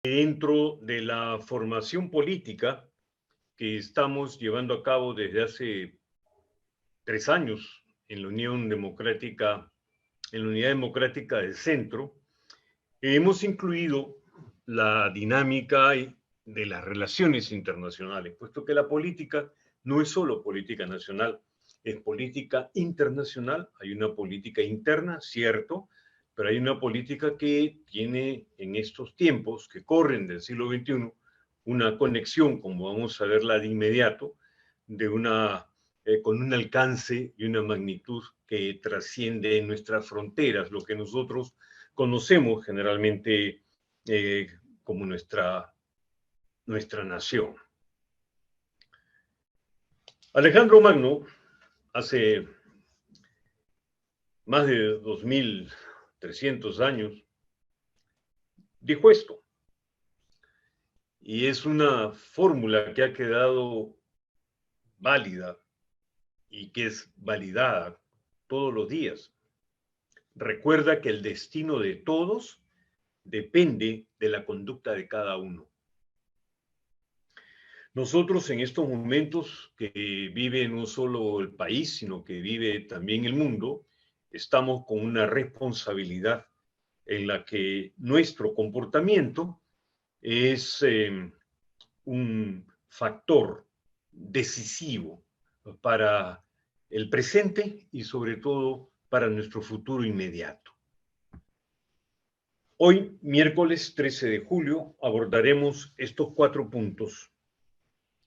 Dentro de la formación política que estamos llevando a cabo desde hace 3 años en la Unidad Democrática del Centro, hemos incluido la dinámica de las relaciones internacionales, puesto que la política no es solo política nacional, es política internacional. Hay una política interna, cierto, pero hay una política que tiene en estos tiempos que corren del siglo XXI una conexión, como vamos a verla de inmediato, con un alcance y una magnitud que trasciende nuestras fronteras, lo que nosotros conocemos generalmente como nuestra nación. Alejandro Magno, hace más de 2300 años, dijo esto. Y es una fórmula que ha quedado válida y que es validada todos los días. Recuerda que el destino de todos depende de la conducta de cada uno. Nosotros en estos momentos que vive no solo el país, sino que vive también el mundo, estamos con una responsabilidad en la que nuestro comportamiento es un factor decisivo para el presente y sobre todo para nuestro futuro inmediato. Hoy, miércoles 13 de julio, abordaremos estos 4 puntos: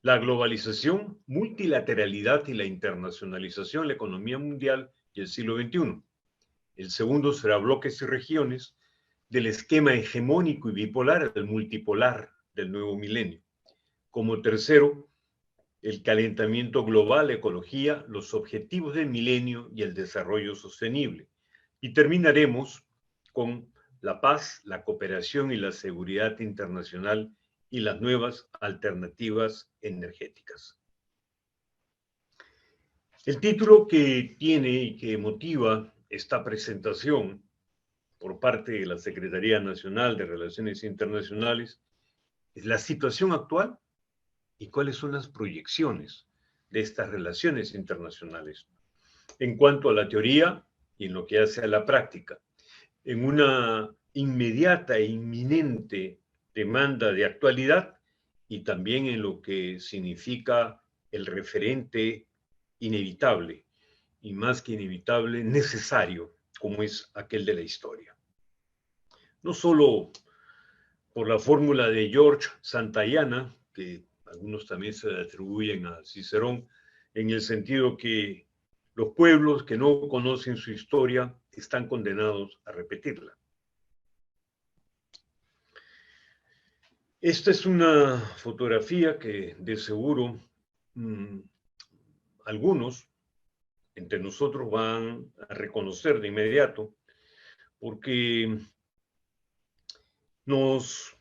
la globalización, multilateralidad y la internacionalización, la economía mundial y el siglo XXI. El segundo será bloques y regiones, del esquema hegemónico y bipolar al multipolar del nuevo milenio. Como tercero, el calentamiento global, la ecología, los objetivos del milenio y el desarrollo sostenible. Y terminaremos con la paz, la cooperación y la seguridad internacional y las nuevas alternativas energéticas. El título que tiene y que motiva esta presentación por parte de la Secretaría Nacional de Relaciones Internacionales es la situación actual y cuáles son las proyecciones de estas relaciones internacionales en cuanto a la teoría y en lo que hace a la práctica, en una inmediata e inminente demanda de actualidad y también en lo que significa el referente inevitable y más que inevitable, necesario, como es aquel de la historia. No solo por la fórmula de George Santayana, que algunos también se atribuyen a Cicerón, en el sentido que los pueblos que no conocen su historia están condenados a repetirla. Esta es una fotografía que de seguro algunos entre nosotros van a reconocer de inmediato, porque nos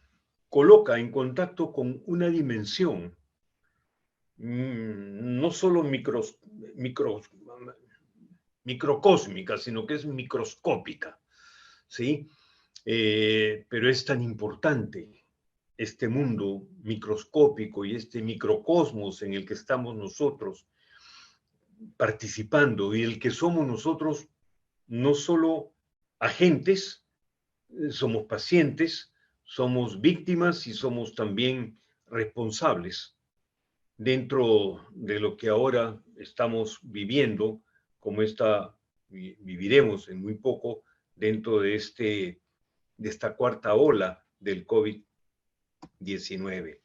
coloca en contacto con una dimensión no solo microcósmica, sino que es microscópica, ¿sí? Pero es tan importante este mundo microscópico y este microcosmos en el que estamos nosotros participando y el que somos nosotros no solo agentes, somos pacientes, somos víctimas y somos también responsables dentro de lo que ahora estamos viviendo, como viviremos en muy poco dentro de esta cuarta ola del COVID-19.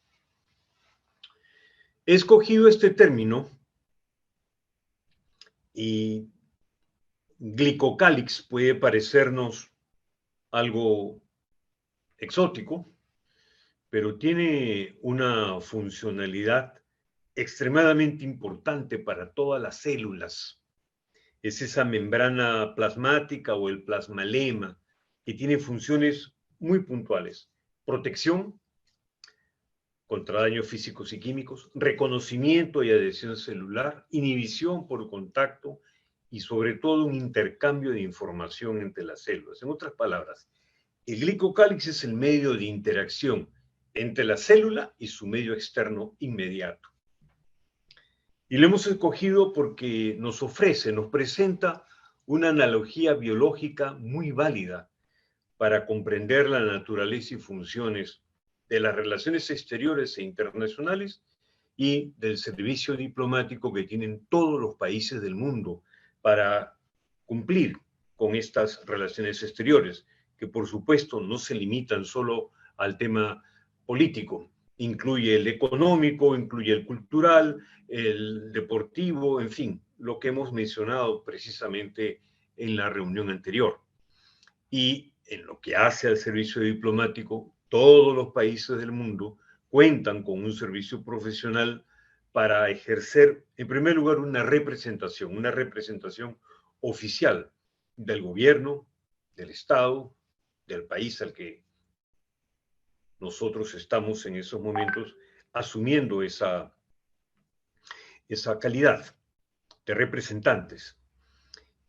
He escogido este término y glicocálix puede parecernos algo exótico, pero tiene una funcionalidad extremadamente importante para todas las células. Es esa membrana plasmática o el plasmalema que tiene funciones muy puntuales: protección contra daños físicos y químicos, reconocimiento y adhesión celular, inhibición por contacto y sobre todo un intercambio de información entre las células. En otras palabras, el glicocálix es el medio de interacción entre la célula y su medio externo inmediato. Y lo hemos escogido porque nos ofrece, nos presenta una analogía biológica muy válida para comprender la naturaleza y funciones de las relaciones exteriores e internacionales y del servicio diplomático que tienen todos los países del mundo para cumplir con estas relaciones exteriores, que por supuesto no se limitan solo al tema político, incluye el económico, incluye el cultural, el deportivo, en fin, lo que hemos mencionado precisamente en la reunión anterior. Y en lo que hace al servicio diplomático, todos los países del mundo cuentan con un servicio profesional para ejercer, en primer lugar, una representación oficial del gobierno, del Estado, del país al que nosotros estamos en esos momentos asumiendo esa calidad de representantes.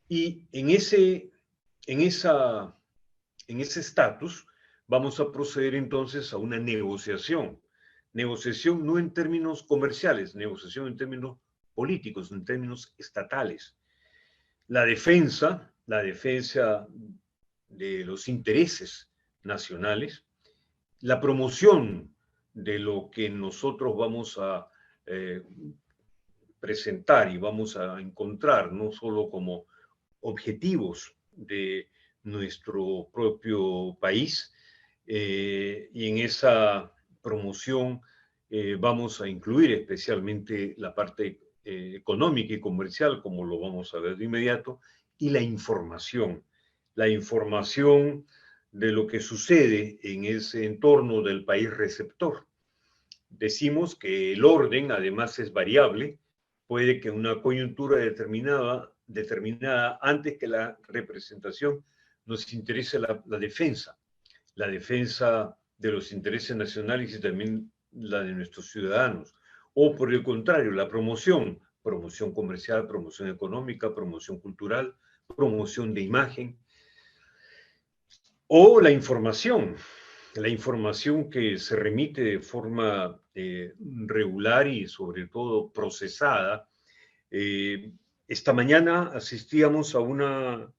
Y en ese estatus vamos a proceder entonces a una negociación. Negociación no en términos comerciales, negociación en términos políticos, en términos estatales. La defensa de los intereses nacionales, la promoción de lo que nosotros vamos a presentar y vamos a encontrar, no solo como objetivos de nuestro propio país, y en esa promoción vamos a incluir especialmente la parte económica y comercial, como lo vamos a ver de inmediato, y la información de lo que sucede en ese entorno del país receptor. Decimos que el orden además es variable, puede que una coyuntura determinada antes que la representación nos interese la defensa de los intereses nacionales y también la de nuestros ciudadanos. O por el contrario, la promoción comercial, promoción económica, promoción cultural, promoción de imagen. O la información que se remite de forma regular y sobre todo procesada. Esta mañana asistíamos a una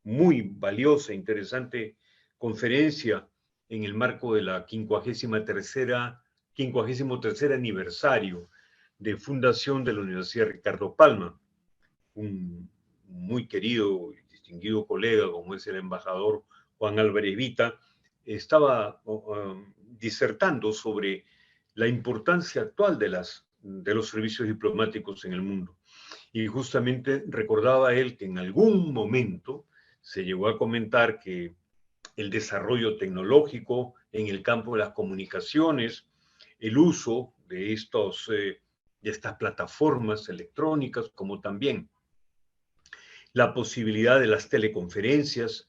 muy valiosa, interesante conferencia en el marco de la 53º aniversario de fundación de la Universidad Ricardo Palma. Un muy querido y distinguido colega, como es el embajador Juan Álvarez Vita, estaba disertando sobre la importancia actual de los servicios diplomáticos en el mundo. Y justamente recordaba él que en algún momento se llegó a comentar que el desarrollo tecnológico en el campo de las comunicaciones, el uso de estas plataformas electrónicas, como también la posibilidad de las teleconferencias,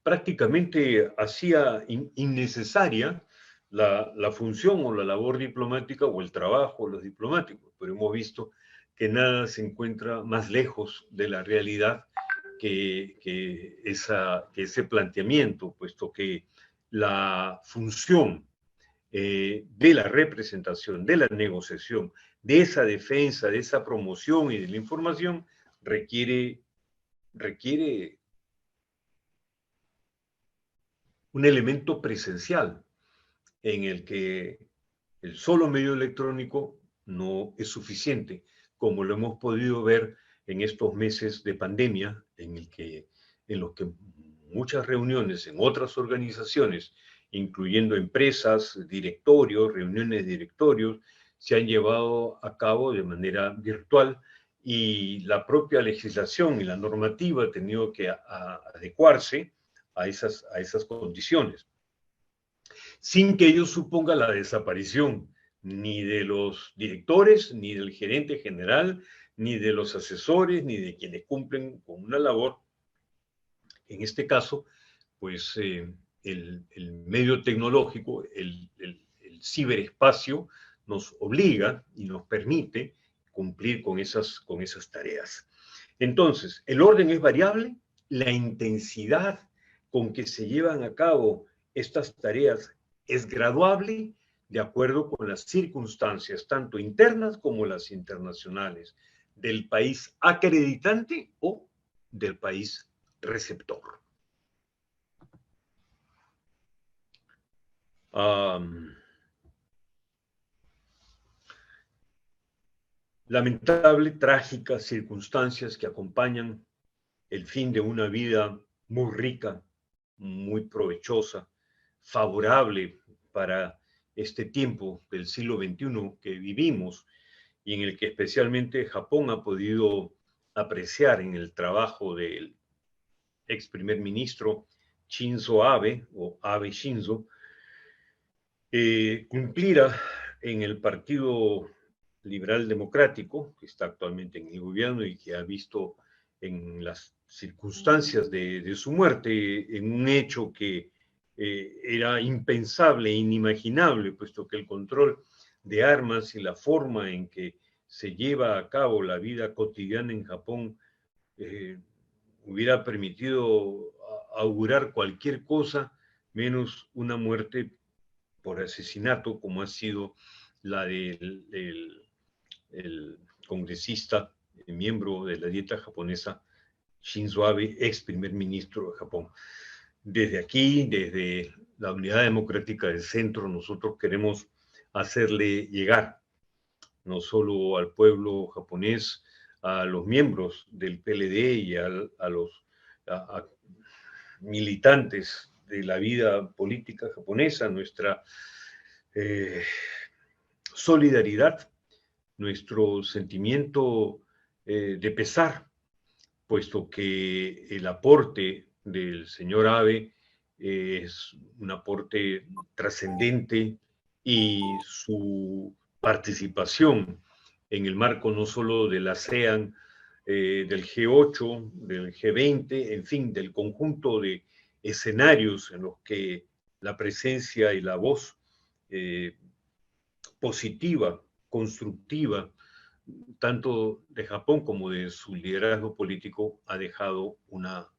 prácticamente hacía innecesaria la función o la labor diplomática o el trabajo de los diplomáticos, pero hemos visto que nada se encuentra más lejos de la realidad que ese planteamiento, puesto que la función de la representación, de la negociación, de esa defensa, de esa promoción y de la información requiere un elemento presencial en el que el solo medio electrónico no es suficiente, como lo hemos podido ver en estos meses de pandemia, en los que muchas reuniones en otras organizaciones, incluyendo empresas, directorios, reuniones de directorios, se han llevado a cabo de manera virtual y la propia legislación y la normativa ha tenido que adecuarse a esas condiciones, sin que ello suponga la desaparición ni de los directores, ni del gerente general, ni de los asesores, ni de quienes cumplen con una labor. En este caso, pues el medio tecnológico, el ciberespacio, nos obliga y nos permite cumplir con esas tareas. Entonces, el orden es variable, la intensidad con que se llevan a cabo estas tareas es graduable de acuerdo con las circunstancias, tanto internas como las internacionales, del país acreditante o del país receptor. Lamentable, trágicas circunstancias que acompañan el fin de una vida muy rica, muy provechosa, favorable para este tiempo del siglo XXI que vivimos y en el que especialmente Japón ha podido apreciar en el trabajo del ex primer ministro Shinzo Abe, o Abe Shinzo, cumplirá en el Partido Liberal Democrático, que está actualmente en el gobierno y que ha visto en las circunstancias de su muerte, en un hecho que era impensable, inimaginable, puesto que el control de armas y la forma en que se lleva a cabo la vida cotidiana en Japón hubiera permitido augurar cualquier cosa menos una muerte por asesinato, como ha sido la del el congresista, miembro de la dieta japonesa, Shinzo Abe, ex primer ministro de Japón. Desde aquí, desde la Unidad Democrática del Centro, nosotros queremos hacerle llegar no solo al pueblo japonés, a los miembros del PLD y a los militantes de la vida política japonesa, nuestra solidaridad, nuestro sentimiento de pesar, puesto que el aporte del señor Abe es un aporte trascendente y su participación en el marco no solo de la ASEAN, del G8, del G20, en fin, del conjunto de escenarios en los que la presencia y la voz positiva, constructiva, tanto de Japón como de su liderazgo político, ha dejado una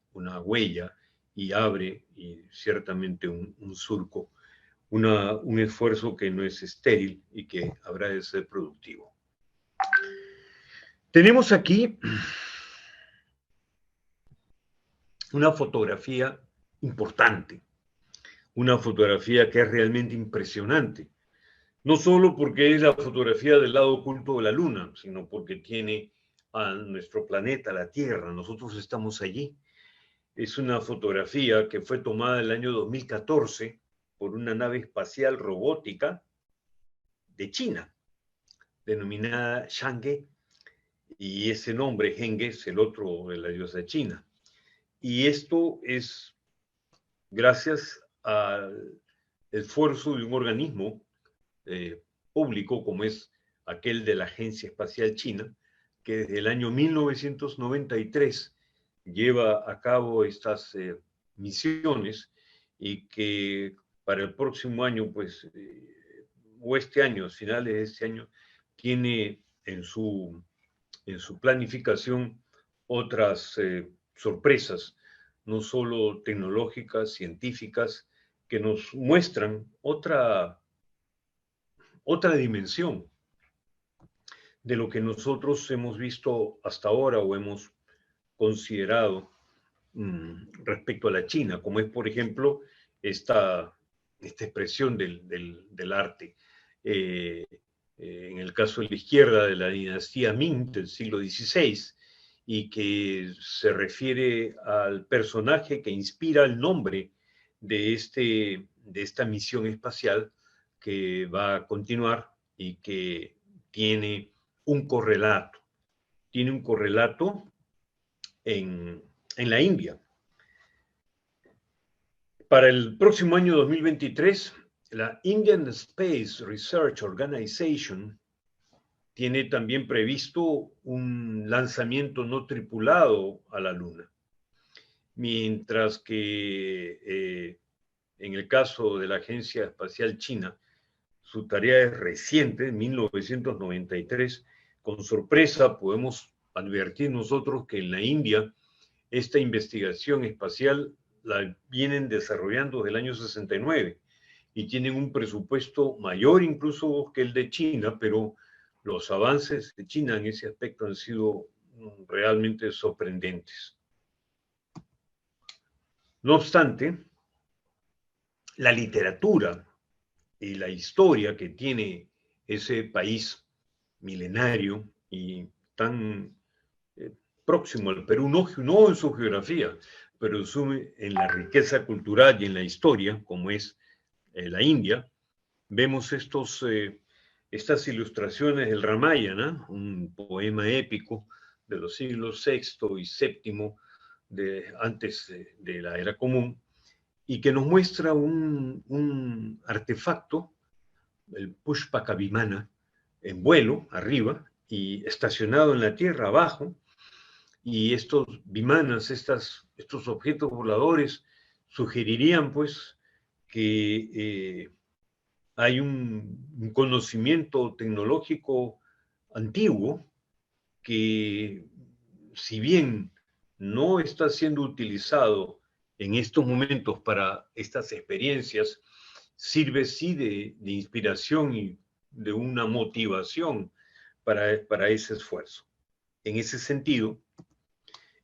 huella y abre y ciertamente un surco, un esfuerzo que no es estéril y que habrá de ser productivo. Tenemos aquí una fotografía importante, una fotografía que es realmente impresionante. No solo porque es la fotografía del lado oculto de la Luna, sino porque tiene a nuestro planeta, la Tierra. Nosotros estamos allí. Es una fotografía que fue tomada en el año 2014 por una nave espacial robótica de China, denominada Chang'e, y ese nombre, Henge, es el otro de la diosa China. Y esto es gracias al esfuerzo de un organismo público como es aquel de la Agencia Espacial China, que desde el año 1993 lleva a cabo estas misiones y que para el próximo año, pues, o este año, finales de este año, tiene en su planificación otras sorpresas, no solo tecnológicas, científicas, que nos muestran otra dimensión de lo que nosotros hemos visto hasta ahora o hemos considerado respecto a la China, como es, por ejemplo, esta expresión del arte. En el caso de la izquierda de la dinastía Ming del siglo XVI, y que se refiere al personaje que inspira el nombre de esta misión espacial que va a continuar y que tiene un correlato. Tiene un correlato en la India. Para el próximo año 2023, la Indian Space Research Organization tiene también previsto un lanzamiento no tripulado a la Luna. Mientras que en el caso de la Agencia Espacial China, su tarea es reciente, 1993. Con sorpresa podemos advertir nosotros que en la India esta investigación espacial la vienen desarrollando desde el año 69 y tienen un presupuesto mayor incluso que el de China, pero los avances de China en ese aspecto han sido realmente sorprendentes. No obstante, la literatura y la historia que tiene ese país milenario y tan próximo al Perú, no en su geografía, pero en la riqueza cultural y en la historia, como es la India, vemos estas ilustraciones del Ramayana, un poema épico de los siglos VI y VII antes de la era común, y que nos muestra un artefacto, el Pushpaka Vimana, en vuelo arriba y estacionado en la tierra abajo, y estos vimanas, estos objetos voladores, sugerirían pues que hay un conocimiento tecnológico antiguo que, si bien no está siendo utilizado en estos momentos para estas experiencias, sirve sí de inspiración y de una motivación para ese esfuerzo. En ese sentido,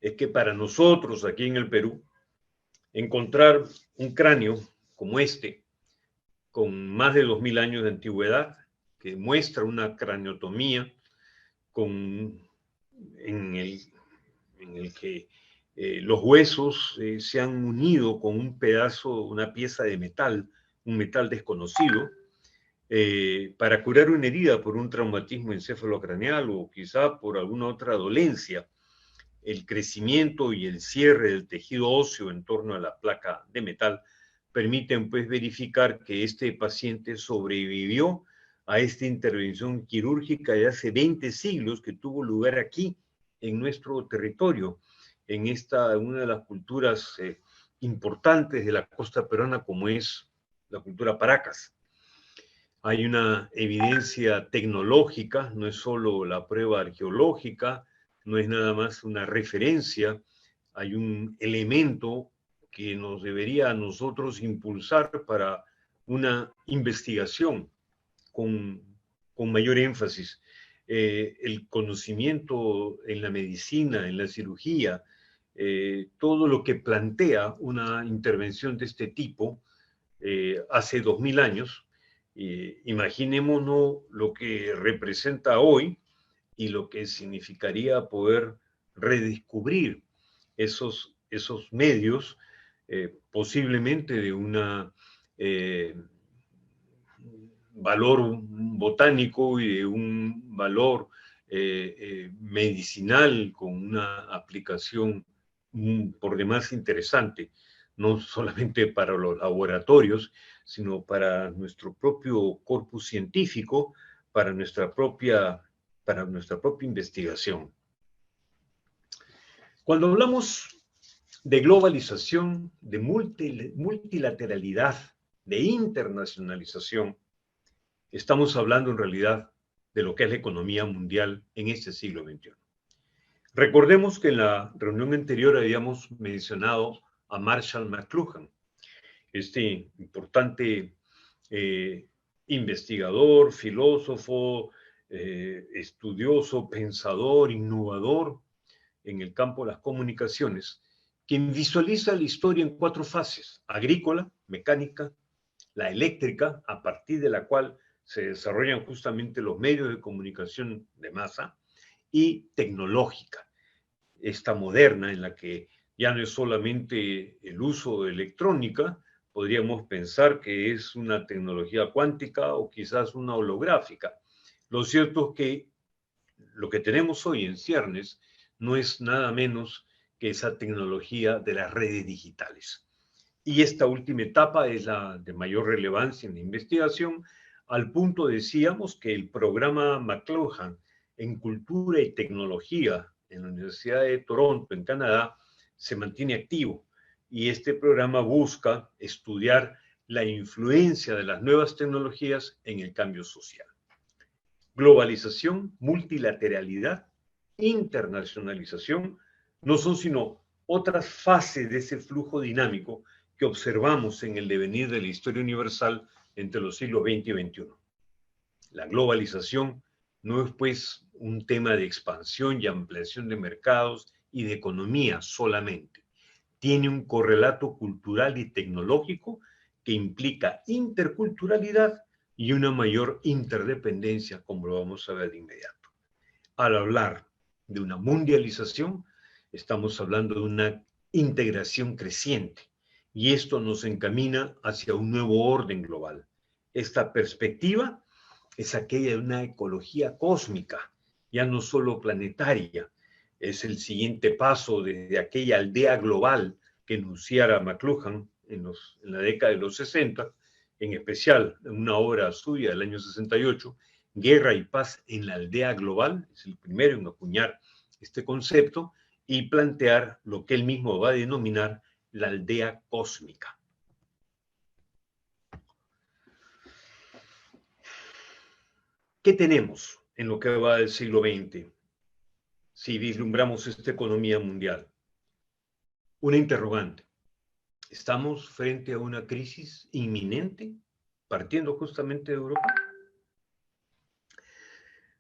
es que para nosotros aquí en el Perú, encontrar un cráneo como este, con más de 2000 años de antigüedad, que muestra una craniotomía en el que los huesos se han unido con una pieza de metal, un metal desconocido, para curar una herida por un traumatismo encefalocraneal o quizá por alguna otra dolencia. El crecimiento y el cierre del tejido óseo en torno a la placa de metal permiten pues verificar que este paciente sobrevivió a esta intervención quirúrgica de hace 20 siglos que tuvo lugar aquí en nuestro territorio, en una de las culturas importantes de la costa peruana como es la cultura Paracas. Hay una evidencia tecnológica, no es solo la prueba arqueológica, no es nada más una referencia, hay un elemento que nos debería a nosotros impulsar para una investigación con mayor énfasis. El conocimiento en la medicina, en la cirugía, todo lo que plantea una intervención de este tipo hace 2000 años, imaginémonos lo que representa hoy y lo que significaría poder redescubrir esos medios, posiblemente de un valor botánico y de un valor medicinal con una aplicación por demás interesante, no solamente para los laboratorios, sino para nuestro propio corpus científico, para nuestra propia investigación. Cuando hablamos de globalización, de multilateralidad, de internacionalización, estamos hablando en realidad de lo que es la economía mundial en este siglo XXI. Recordemos que en la reunión anterior habíamos mencionado a Marshall McLuhan, este importante investigador, filósofo, estudioso, pensador, innovador en el campo de las comunicaciones, quien visualiza la historia en 4 fases: agrícola, mecánica, la eléctrica, a partir de la cual se desarrollan justamente los medios de comunicación de masa, y tecnológica, esta moderna en la que ya no es solamente el uso de electrónica, podríamos pensar que es una tecnología cuántica o quizás una holográfica. Lo cierto es que lo que tenemos hoy en ciernes no es nada menos que esa tecnología de las redes digitales. Y esta última etapa es la de mayor relevancia en la investigación, al punto decíamos que el programa McLuhan en cultura y tecnología en la Universidad de Toronto, en Canadá, se mantiene activo. Y este programa busca estudiar la influencia de las nuevas tecnologías en el cambio social. Globalización, multilateralidad, internacionalización no son sino otras fases de ese flujo dinámico que observamos en el devenir de la historia universal entre los siglos XX y XXI. La globalización no es, pues, un tema de expansión y ampliación de mercados y de economía solamente. Tiene un correlato cultural y tecnológico que implica interculturalidad y una mayor interdependencia, como lo vamos a ver de inmediato. Al hablar de una mundialización, estamos hablando de una integración creciente y esto nos encamina hacia un nuevo orden global. Esta perspectiva es aquella de una ecología cósmica, ya no solo planetaria. Es el siguiente paso desde aquella aldea global que enunciara McLuhan en la década de los 60, en especial en una obra suya del año 68, Guerra y Paz en la Aldea Global. Es el primero en acuñar este concepto y plantear lo que él mismo va a denominar la aldea cósmica. ¿Qué tenemos en lo que va del siglo XX si vislumbramos esta economía mundial? Una interrogante. ¿Estamos frente a una crisis inminente, partiendo justamente de Europa?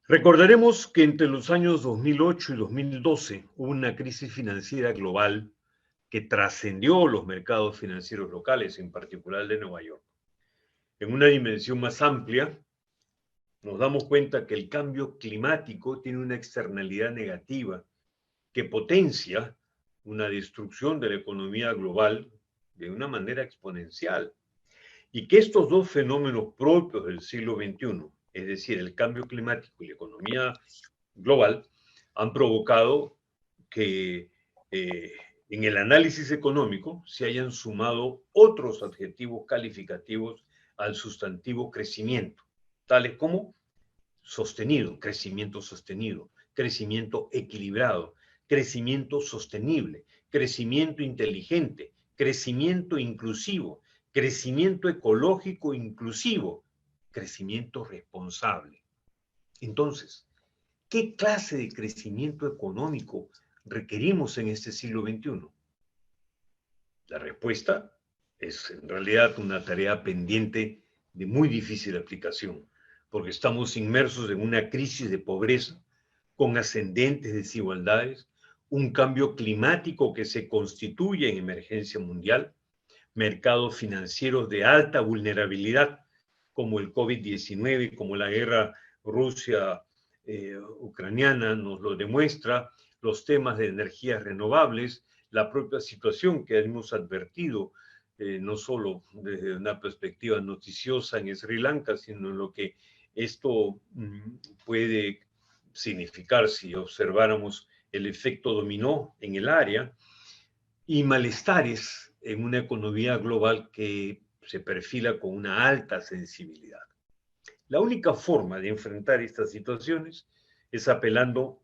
Recordaremos que entre los años 2008 y 2012 hubo una crisis financiera global que trascendió los mercados financieros locales, en particular de Nueva York. En una dimensión más amplia, nos damos cuenta que el cambio climático tiene una externalidad negativa que potencia una destrucción de la economía global de una manera exponencial. Y que estos dos fenómenos propios del siglo XXI, es decir, el cambio climático y la economía global, han provocado que en el análisis económico se hayan sumado otros adjetivos calificativos al sustantivo crecimiento, tales como sostenido, crecimiento equilibrado, crecimiento sostenible, crecimiento inteligente, crecimiento inclusivo, crecimiento ecológico inclusivo, crecimiento responsable. Entonces, ¿qué clase de crecimiento económico requerimos en este siglo XXI? La respuesta es en realidad una tarea pendiente de muy difícil aplicación, porque estamos inmersos en una crisis de pobreza con ascendentes desigualdades, un cambio climático que se constituye en emergencia mundial, mercados financieros de alta vulnerabilidad, como el COVID-19, como la guerra Rusia-ucraniana nos lo demuestra, los temas de energías renovables, la propia situación que hemos advertido, no solo desde una perspectiva noticiosa en Sri Lanka, sino en lo que esto puede significar si observáramos el efecto dominó en el área, y malestares en una economía global que se perfila con una alta sensibilidad. La única forma de enfrentar estas situaciones es apelando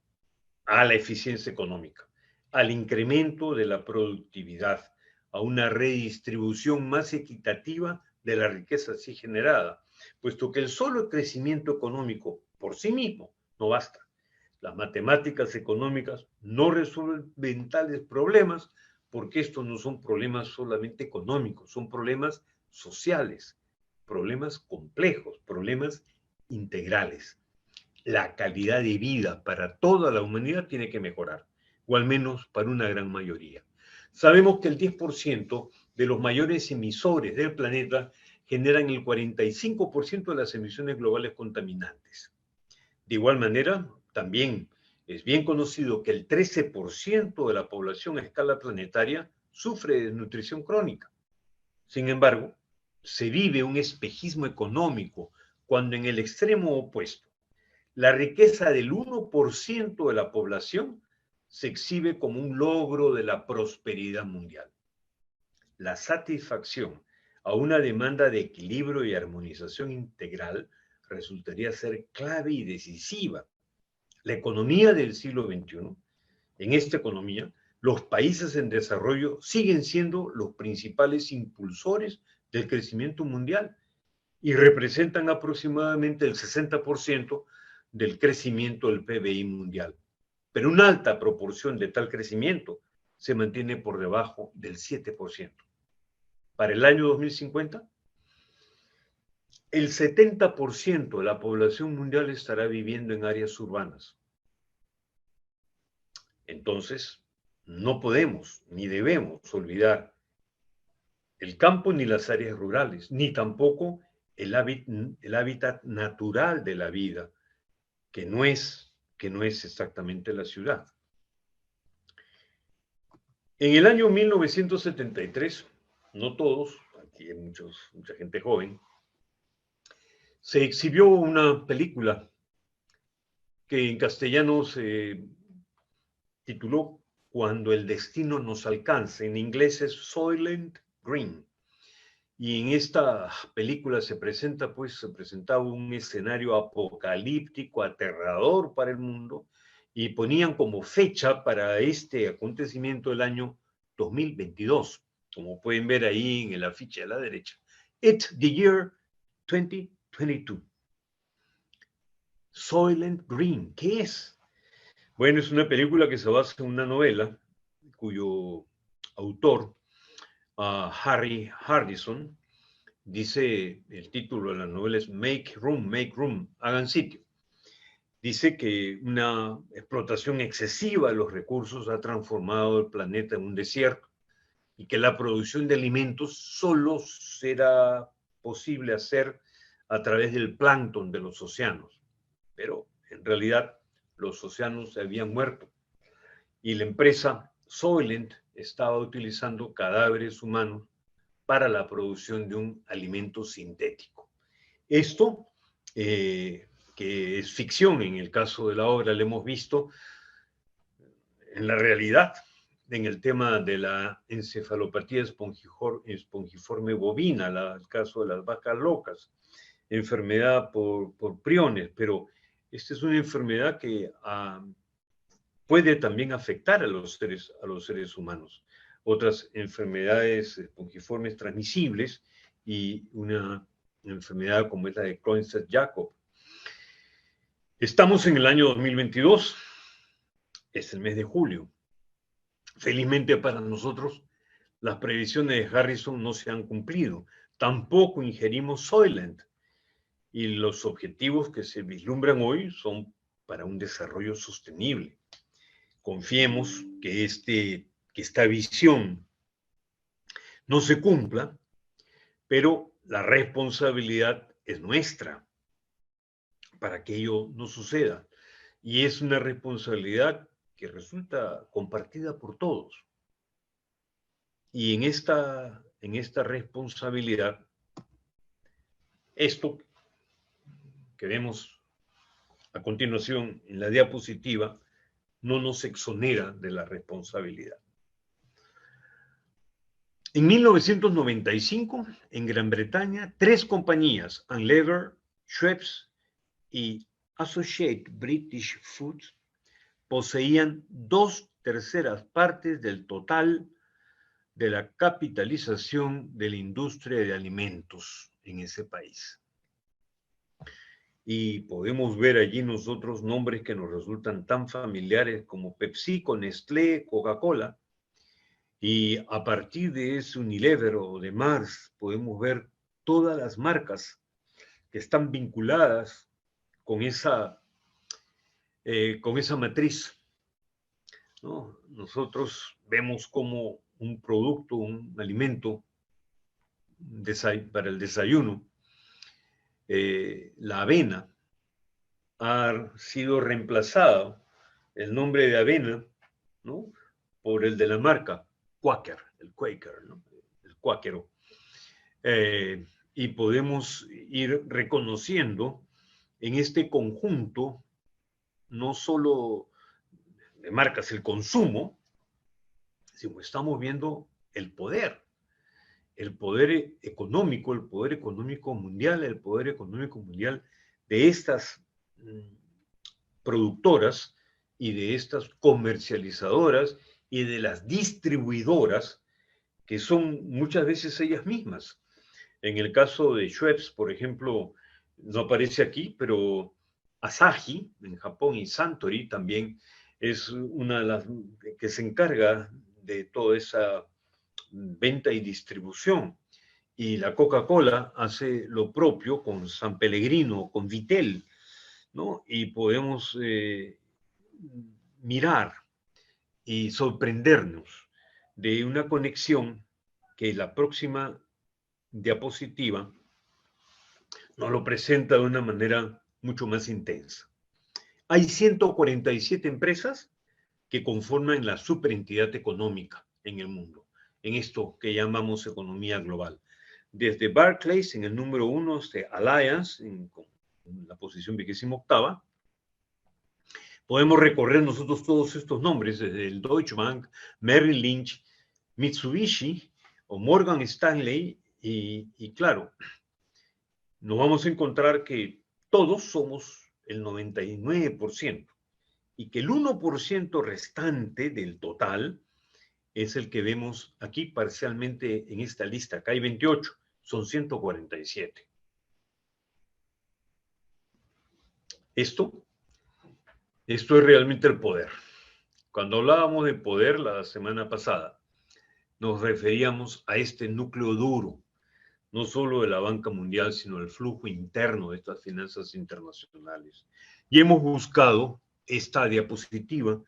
a la eficiencia económica, al incremento de la productividad, a una redistribución más equitativa de la riqueza así generada, puesto que el solo crecimiento económico por sí mismo no basta. Las matemáticas económicas no resuelven tales problemas porque estos no son problemas solamente económicos, son problemas sociales, problemas complejos, problemas integrales. La calidad de vida para toda la humanidad tiene que mejorar, o al menos para una gran mayoría. Sabemos que el 10% de los mayores emisores del planeta generan el 45% de las emisiones globales contaminantes. De igual manera, también es bien conocido que el 13% de la población a escala planetaria sufre de desnutrición crónica. Sin embargo, se vive un espejismo económico cuando en el extremo opuesto, la riqueza del 1% de la población se exhibe como un logro de la prosperidad mundial. La satisfacción a una demanda de equilibrio y armonización integral resultaría ser clave y decisiva. La economía del siglo XXI, en esta economía, los países en desarrollo siguen siendo los principales impulsores del crecimiento mundial y representan aproximadamente el 60% del crecimiento del PBI mundial. Pero una alta proporción de tal crecimiento se mantiene por debajo del 7%. Para el año 2050, el 70% de la población mundial estará viviendo en áreas urbanas. Entonces, no podemos ni debemos olvidar el campo ni las áreas rurales, ni tampoco el hábitat natural de la vida, que no es exactamente la ciudad. En el año 1973, no todos, aquí hay mucha gente joven, se exhibió una película que en castellano se tituló Cuando el destino nos alcance. En inglés es Soylent Green. Y en esta película se presentaba un escenario apocalíptico, aterrador para el mundo, y ponían como fecha para este acontecimiento el año 2022, como pueden ver ahí en el afiche a la derecha. It's the year 2022. Soylent Green, ¿qué es? Bueno, es una película que se basa en una novela cuyo autor, Harry Hardison, dice, el título de la novela es Make Room, hagan sitio. Dice que una explotación excesiva de los recursos ha transformado el planeta en un desierto y que la producción de alimentos solo será posible hacer a través del plancton de los océanos. Pero en realidad los océanos se habían muerto y la empresa Soylent estaba utilizando cadáveres humanos para la producción de un alimento sintético. Esto, que es ficción en el caso de la obra, lo hemos visto en la realidad, en el tema de la encefalopatía espongiforme bovina, el caso de las vacas locas, enfermedad por priones, pero esta es una enfermedad que puede también afectar a los seres humanos. Otras enfermedades espongiformes transmisibles y una enfermedad como es la de Creutzfeldt-Jakob. Estamos en el año 2022, es el mes de julio. Felizmente para nosotros, las previsiones de Harrison no se han cumplido. Tampoco ingerimos Soylent. Y los objetivos que se vislumbran hoy son para un desarrollo sostenible. Confiemos que esta visión no se cumpla, pero la responsabilidad es nuestra para que ello no suceda. Y es una responsabilidad que resulta compartida por todos. Y en esta responsabilidad, esto que vemos a continuación en la diapositiva no nos exonera de la responsabilidad. En 1995, en Gran Bretaña, 3 compañías, Unilever, Schweppes y Associated British Foods, poseían 2/3 partes del total de la capitalización de la industria de alimentos en ese país. Y podemos ver allí nosotros nombres que nos resultan tan familiares como PepsiCo, Nestlé, Coca-Cola. Y a partir de ese Unilever o de Mars podemos ver todas las marcas que están vinculadas con esa matriz, ¿no? Nosotros vemos como un producto, un alimento para el desayuno, la avena ha sido reemplazada, el nombre de avena, ¿no?, por el de la marca Quaker, el Quaker, ¿no?, el cuáquero. Y podemos ir reconociendo en este conjunto no solo de marcas el consumo, sino estamos viendo el poder económico, el poder económico mundial de estas productoras y de estas comercializadoras y de las distribuidoras que son muchas veces ellas mismas. En el caso de Schweppes, por ejemplo, no aparece aquí, pero Asahi en Japón y Suntory también es una de las que se encarga de toda esa venta y distribución. Y la Coca-Cola hace lo propio con San Pellegrino, con Vittel, ¿no? Y podemos mirar y sorprendernos de una conexión que la próxima diapositiva nos lo presenta de una manera mucho más intensa. Hay 147 empresas que conforman la superentidad económica en el mundo, en esto que llamamos economía global. Desde Barclays en el número 1, Allianz en la posición 28ª. Podemos recorrer nosotros todos estos nombres, desde el Deutsche Bank, Merrill Lynch, Mitsubishi o Morgan Stanley, y claro, nos vamos a encontrar que todos somos el 99% y que el 1% restante del total es el que vemos aquí parcialmente en esta lista. Acá hay 28, son 147. Esto es realmente el poder. Cuando hablábamos de poder la semana pasada, nos referíamos a este núcleo duro, no solo de la banca mundial, sino el flujo interno de estas finanzas internacionales. Y hemos buscado esta diapositiva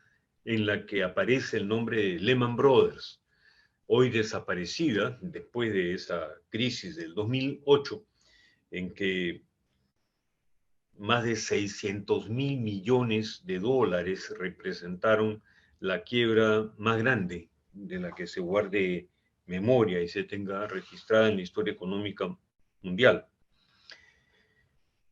en la que aparece el nombre de Lehman Brothers, hoy desaparecida después de esa crisis del 2008, en que más de 600.000 millones de dólares representaron la quiebra más grande de la que se guarde memoria y se tenga registrada en la historia económica mundial.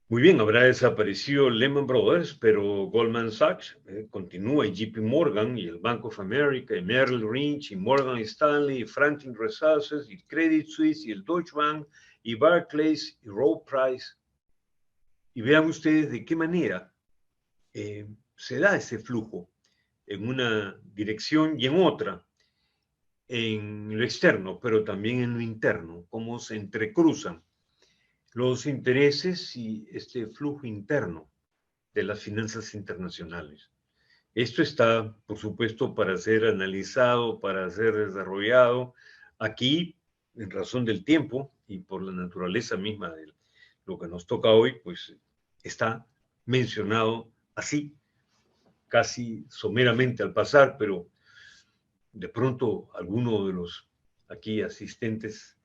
Muy bien, habrá desaparecido Lehman Brothers, pero Goldman Sachs continúa, y JP Morgan, y el Bank of America, y Merrill Lynch, y Morgan Stanley, y Franklin Resources, y Credit Suisse, y el Deutsche Bank, y Barclays, y Rowe Price. Y vean ustedes de qué manera se da ese flujo en una dirección y en otra, en lo externo, pero también en lo interno, cómo se entrecruzan los intereses y este flujo interno de las finanzas internacionales. Esto está, por supuesto, para ser analizado, para ser desarrollado. Aquí, en razón del tiempo y por la naturaleza misma de lo que nos toca hoy, pues está mencionado así, casi someramente al pasar, pero de pronto alguno de los aquí asistentes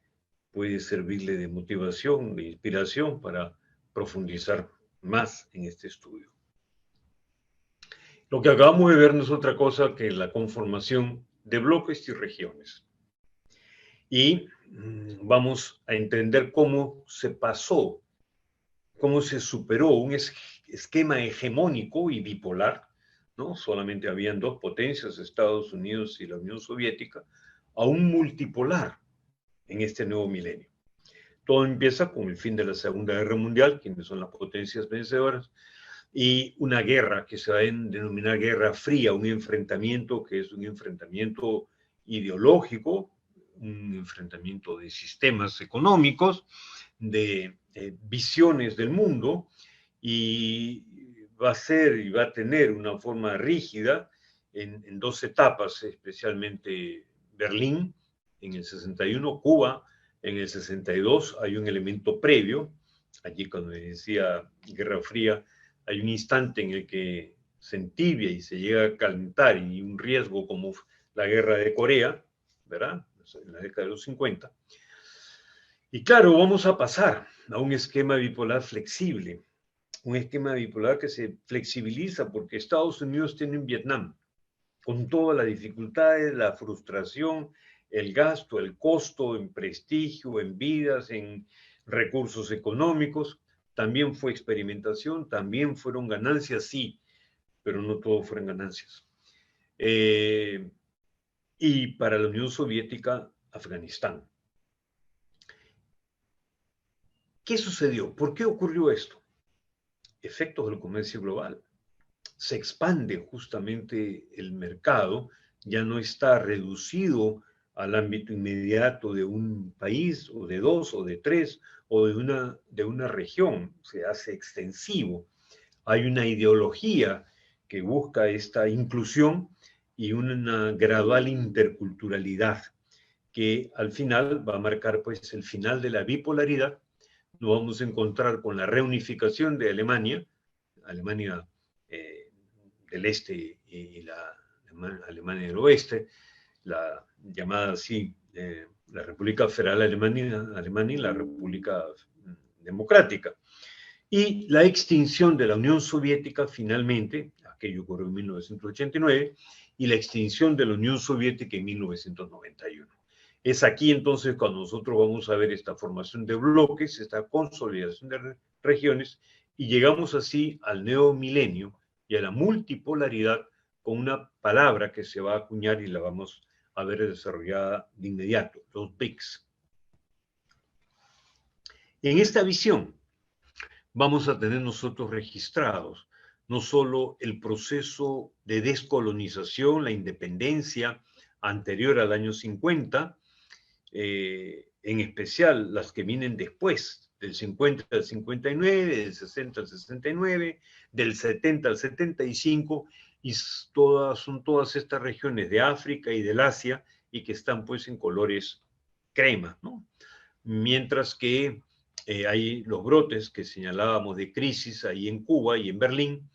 puede servirle de motivación, de inspiración para profundizar más en este estudio. Lo que acabamos de ver no es otra cosa que la conformación de bloques y regiones. Y vamos a entender cómo se pasó, cómo se superó un esquema hegemónico y bipolar, ¿no? Solamente habían dos potencias, Estados Unidos y la Unión Soviética, a un multipolar en este nuevo milenio. Todo empieza con el fin de la Segunda Guerra Mundial, quienes son las potencias vencedoras, y una guerra que se va a denominar Guerra Fría, un enfrentamiento que es un enfrentamiento ideológico, un enfrentamiento de sistemas económicos, de visiones del mundo, y va a ser y va a tener una forma rígida en dos etapas, especialmente Berlín en el 61, Cuba en el 62, hay un elemento previo, allí cuando decía Guerra Fría, hay un instante en el que se entibia y se llega a calentar, y un riesgo como la guerra de Corea, ¿verdad? En la década de los 50. Y claro, vamos a pasar a un esquema bipolar flexible, un esquema bipolar que se flexibiliza porque Estados Unidos tiene en Vietnam, con todas las dificultades, la frustración, el gasto, el costo en prestigio, en vidas, en recursos económicos. También fue experimentación, también fueron ganancias, sí, pero no todo fueron ganancias. Y para la Unión Soviética, Afganistán. ¿Qué sucedió? ¿Por qué ocurrió esto? Efectos del comercio global. Se expande justamente el mercado, ya no está reducido al ámbito inmediato de un país o de dos o de tres o de una región, se hace extensivo. Hay una ideología que busca esta inclusión y una gradual interculturalidad que al final va a marcar pues el final de la bipolaridad. Nos vamos a encontrar con la reunificación de Alemania, Alemania del Este y la Alemania del Oeste, la llamada así la República Federal Alemania y la República Democrática. Y la extinción de la Unión Soviética finalmente, aquello ocurrió en 1989, y la extinción de la Unión Soviética en 1991. Es aquí entonces cuando nosotros vamos a ver esta formación de bloques, esta consolidación de regiones, y llegamos así al neomilenio y a la multipolaridad con una palabra que se va a acuñar y la vamos a ver desarrollada de inmediato, los BRICS. En esta visión vamos a tener nosotros registrados no solo el proceso de descolonización, la independencia anterior al año 50, en especial las que vienen después, del 50 al 59, del 60 al 69, del 70 al 75, y son todas estas regiones de África y del Asia, y que están pues en colores crema, ¿no? Mientras que hay los brotes que señalábamos de crisis ahí en Cuba y en Berlín,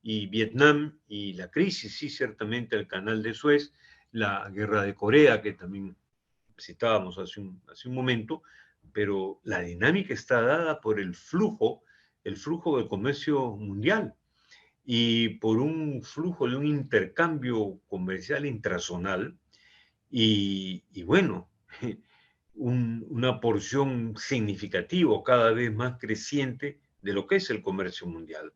y Vietnam, y la crisis, sí, ciertamente el canal de Suez, la guerra de Corea, que también citábamos hace un momento, pero la dinámica está dada por el flujo del comercio mundial y por un flujo de un intercambio comercial intrazonal y bueno, una porción significativa, cada vez más creciente de lo que es el comercio mundial.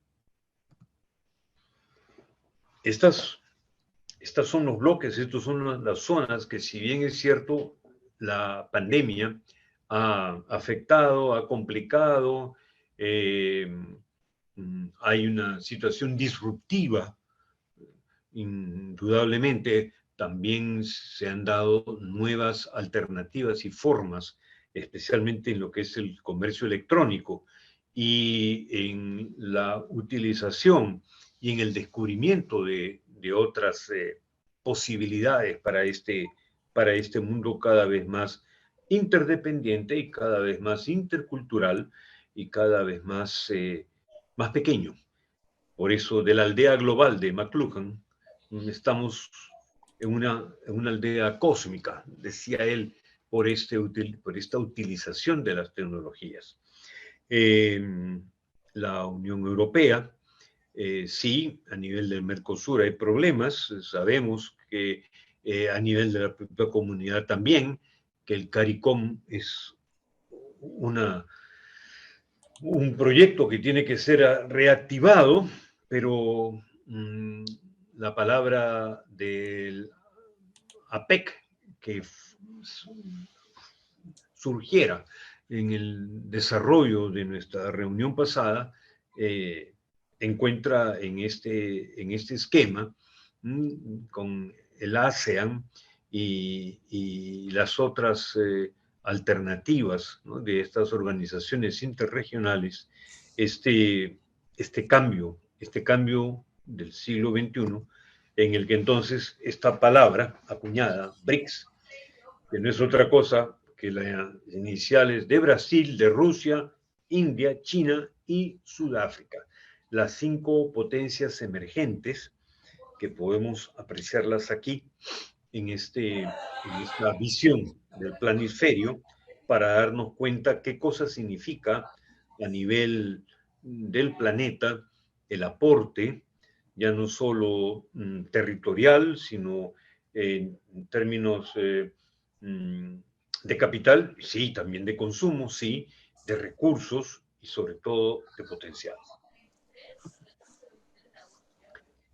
Estos son los bloques, estas son las zonas que, si bien es cierto, la pandemia ha afectado, ha complicado, hay una situación disruptiva, indudablemente también se han dado nuevas alternativas y formas, especialmente en lo que es el comercio electrónico y en la utilización y en el descubrimiento de otras posibilidades para este mundo cada vez más interdependiente y cada vez más intercultural y cada vez más pequeño. Por eso, de la aldea global de McLuhan, estamos en una aldea cósmica, decía él, por esta utilización de las tecnologías. La Unión Europea, sí, a nivel del Mercosur hay problemas, sabemos que a nivel de la propia comunidad también, que el CARICOM es un proyecto que tiene que ser reactivado, pero la palabra del APEC que surgiera en el desarrollo de nuestra reunión pasada, encuentra en este esquema con el ASEAN y las otras alternativas, ¿no?, de estas organizaciones interregionales, este cambio del siglo XXI, en el que entonces esta palabra acuñada, BRICS, que no es otra cosa que las iniciales de Brasil, de Rusia, India, China y Sudáfrica, las 5 potencias emergentes que podemos apreciarlas aquí en esta visión del planisferio, para darnos cuenta qué cosa significa a nivel del planeta el aporte, ya no solo territorial, sino en términos de capital, sí, también de consumo, sí, de recursos y sobre todo de potencial.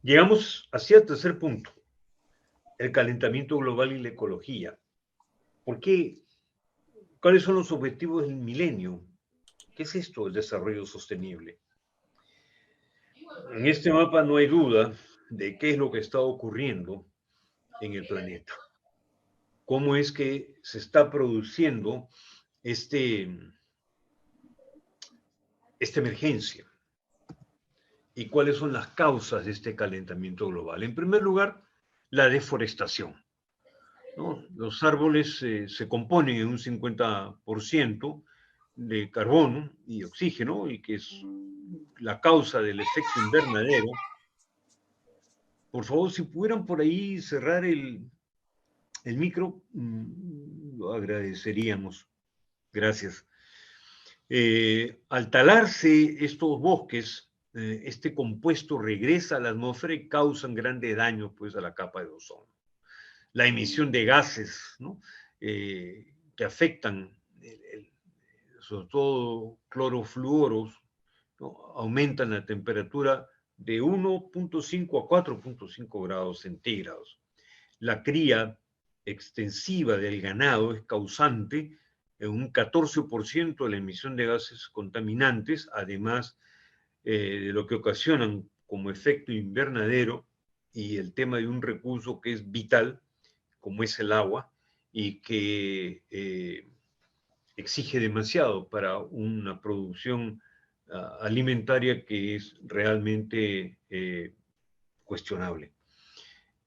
Llegamos hacia el tercer punto, el calentamiento global y la ecología. ¿Por qué? ¿Cuáles son los objetivos del milenio? ¿Qué es esto del desarrollo sostenible? En este mapa no hay duda de qué es lo que está ocurriendo en el planeta. Cómo es que se está produciendo esta emergencia y cuáles son las causas de este calentamiento global. En primer lugar, la deforestación, ¿no? Los árboles se componen en un 50% de carbono y oxígeno, y que es la causa del efecto invernadero. Por favor, si pudieran por ahí cerrar el micro, lo agradeceríamos. Gracias. Al talarse estos bosques, este compuesto regresa a la atmósfera y causan grandes daños, pues, a la capa de ozono. La emisión de gases, ¿no? Que afectan, sobre todo clorofluoros, ¿no? Aumentan la temperatura de 1.5 a 4.5 grados centígrados. La cría extensiva del ganado es causante en un 14% de la emisión de gases contaminantes, además de lo que ocasionan como efecto invernadero y el tema de un recurso que es vital, como es el agua, y que exige demasiado para una producción alimentaria que es realmente cuestionable.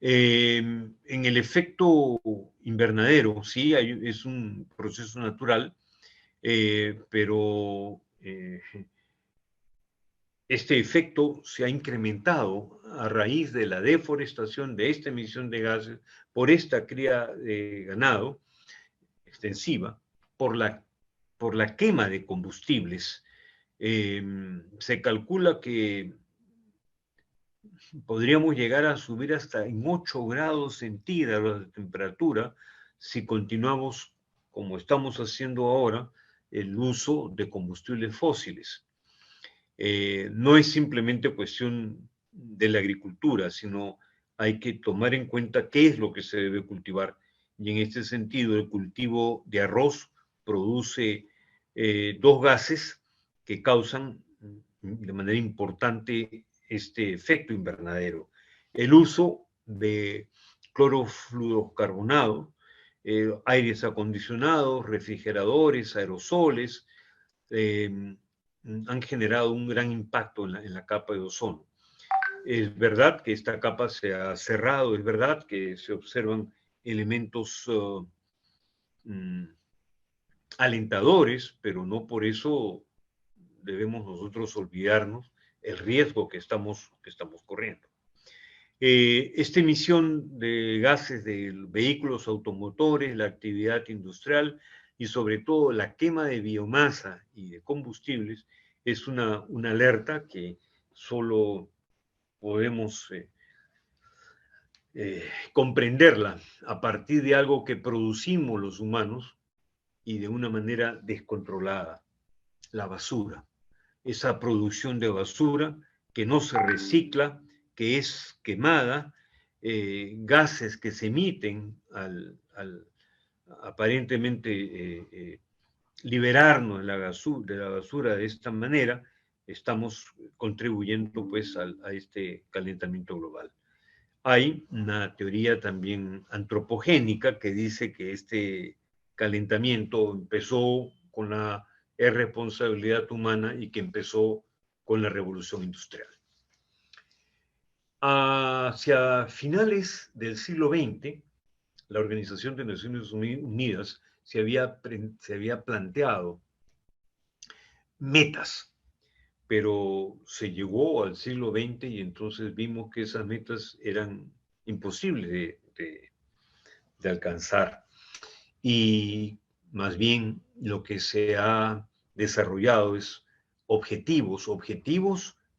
En el efecto invernadero, sí, es un proceso natural, pero este efecto se ha incrementado a raíz de la deforestación, de esta emisión de gases, por esta cría de ganado extensiva, por la quema de combustibles. Se calcula que podríamos llegar a subir hasta en 8 grados centígrados de temperatura si continuamos como estamos haciendo ahora el uso de combustibles fósiles. No es simplemente cuestión de la agricultura, sino hay que tomar en cuenta qué es lo que se debe cultivar. Y en este sentido, el cultivo de arroz produce dos gases que causan de manera importante este efecto invernadero. El uso de clorofluorocarbonado, aires acondicionados, refrigeradores, aerosoles, han generado un gran impacto en la capa de ozono. Es verdad que esta capa se ha cerrado, es verdad que se observan elementos alentadores, pero no por eso debemos nosotros olvidarnos el riesgo que estamos corriendo. Esta emisión de gases de vehículos automotores, la actividad industrial y sobre todo la quema de biomasa y de combustibles es una alerta que solo podemos comprenderla a partir de algo que producimos los humanos y de una manera descontrolada, la basura. Esa producción de basura que no se recicla, que es quemada, gases que se emiten al aparentemente liberarnos de la basura de esta manera, estamos contribuyendo pues a este calentamiento global. Hay una teoría también antropogénica que dice que este calentamiento empezó con la responsabilidad humana y que empezó con la revolución industrial. Hacia finales del siglo XX, la Organización de Naciones Unidas se había planteado metas, pero se llegó al siglo XX y entonces vimos que esas metas eran imposibles de alcanzar. Y más bien lo que se ha desarrollado es objetivos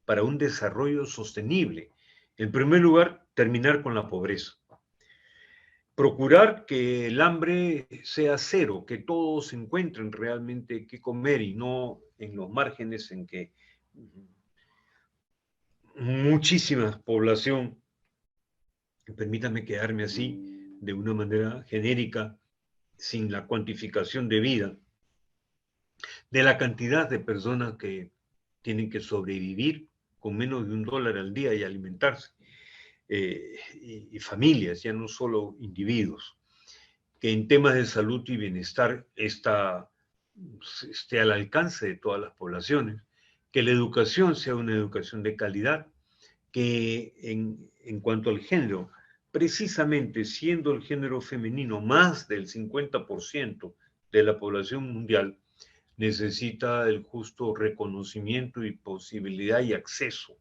para un desarrollo sostenible. En primer lugar, terminar con la pobreza. Procurar que el hambre sea cero, que todos encuentren realmente qué comer y no en los márgenes en que muchísima población, permítame quedarme así de una manera genérica, sin la cuantificación de vida, de la cantidad de personas que tienen que sobrevivir con menos de $1 al día y alimentarse, y familias, ya no solo individuos, que en temas de salud y bienestar esté al alcance de todas las poblaciones, que la educación sea una educación de calidad, que en cuanto al género precisamente siendo el género femenino más del 50% de la población mundial, necesita el justo reconocimiento y posibilidad y acceso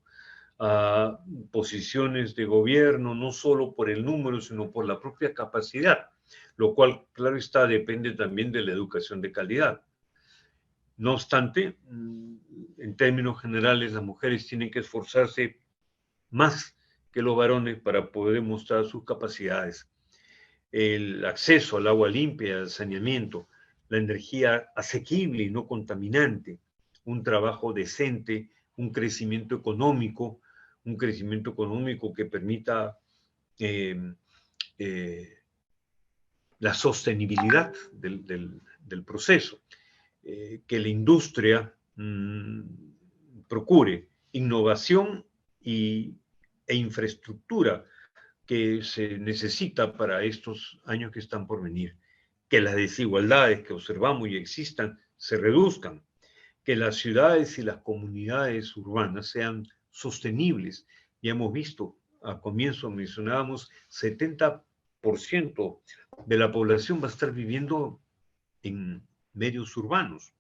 a posiciones de gobierno, no solo por el número, sino por la propia capacidad, lo cual, claro está, depende también de la educación de calidad. No obstante, en términos generales, las mujeres tienen que esforzarse más que los varones para poder mostrar sus capacidades. El acceso al agua limpia, al saneamiento, la energía asequible y no contaminante, un trabajo decente, un crecimiento económico que permita la sostenibilidad del proceso, que la industria procure innovación e infraestructura que se necesita para estos años que están por venir, que las desigualdades que observamos y existan se reduzcan, que las ciudades y las comunidades urbanas sean sostenibles. Ya hemos visto, a comienzo mencionábamos, 70% de la población va a estar viviendo en medios urbanos.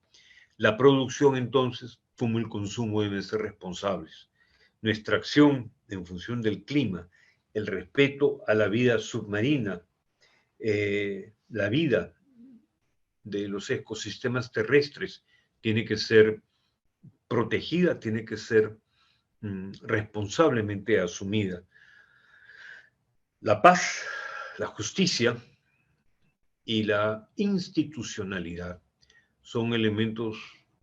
La producción, entonces, como el consumo deben ser responsables. Nuestra acción en función del clima, el respeto a la vida submarina, la vida de los ecosistemas terrestres tiene que ser protegida, tiene que ser responsablemente asumida. La paz, la justicia y la institucionalidad son elementos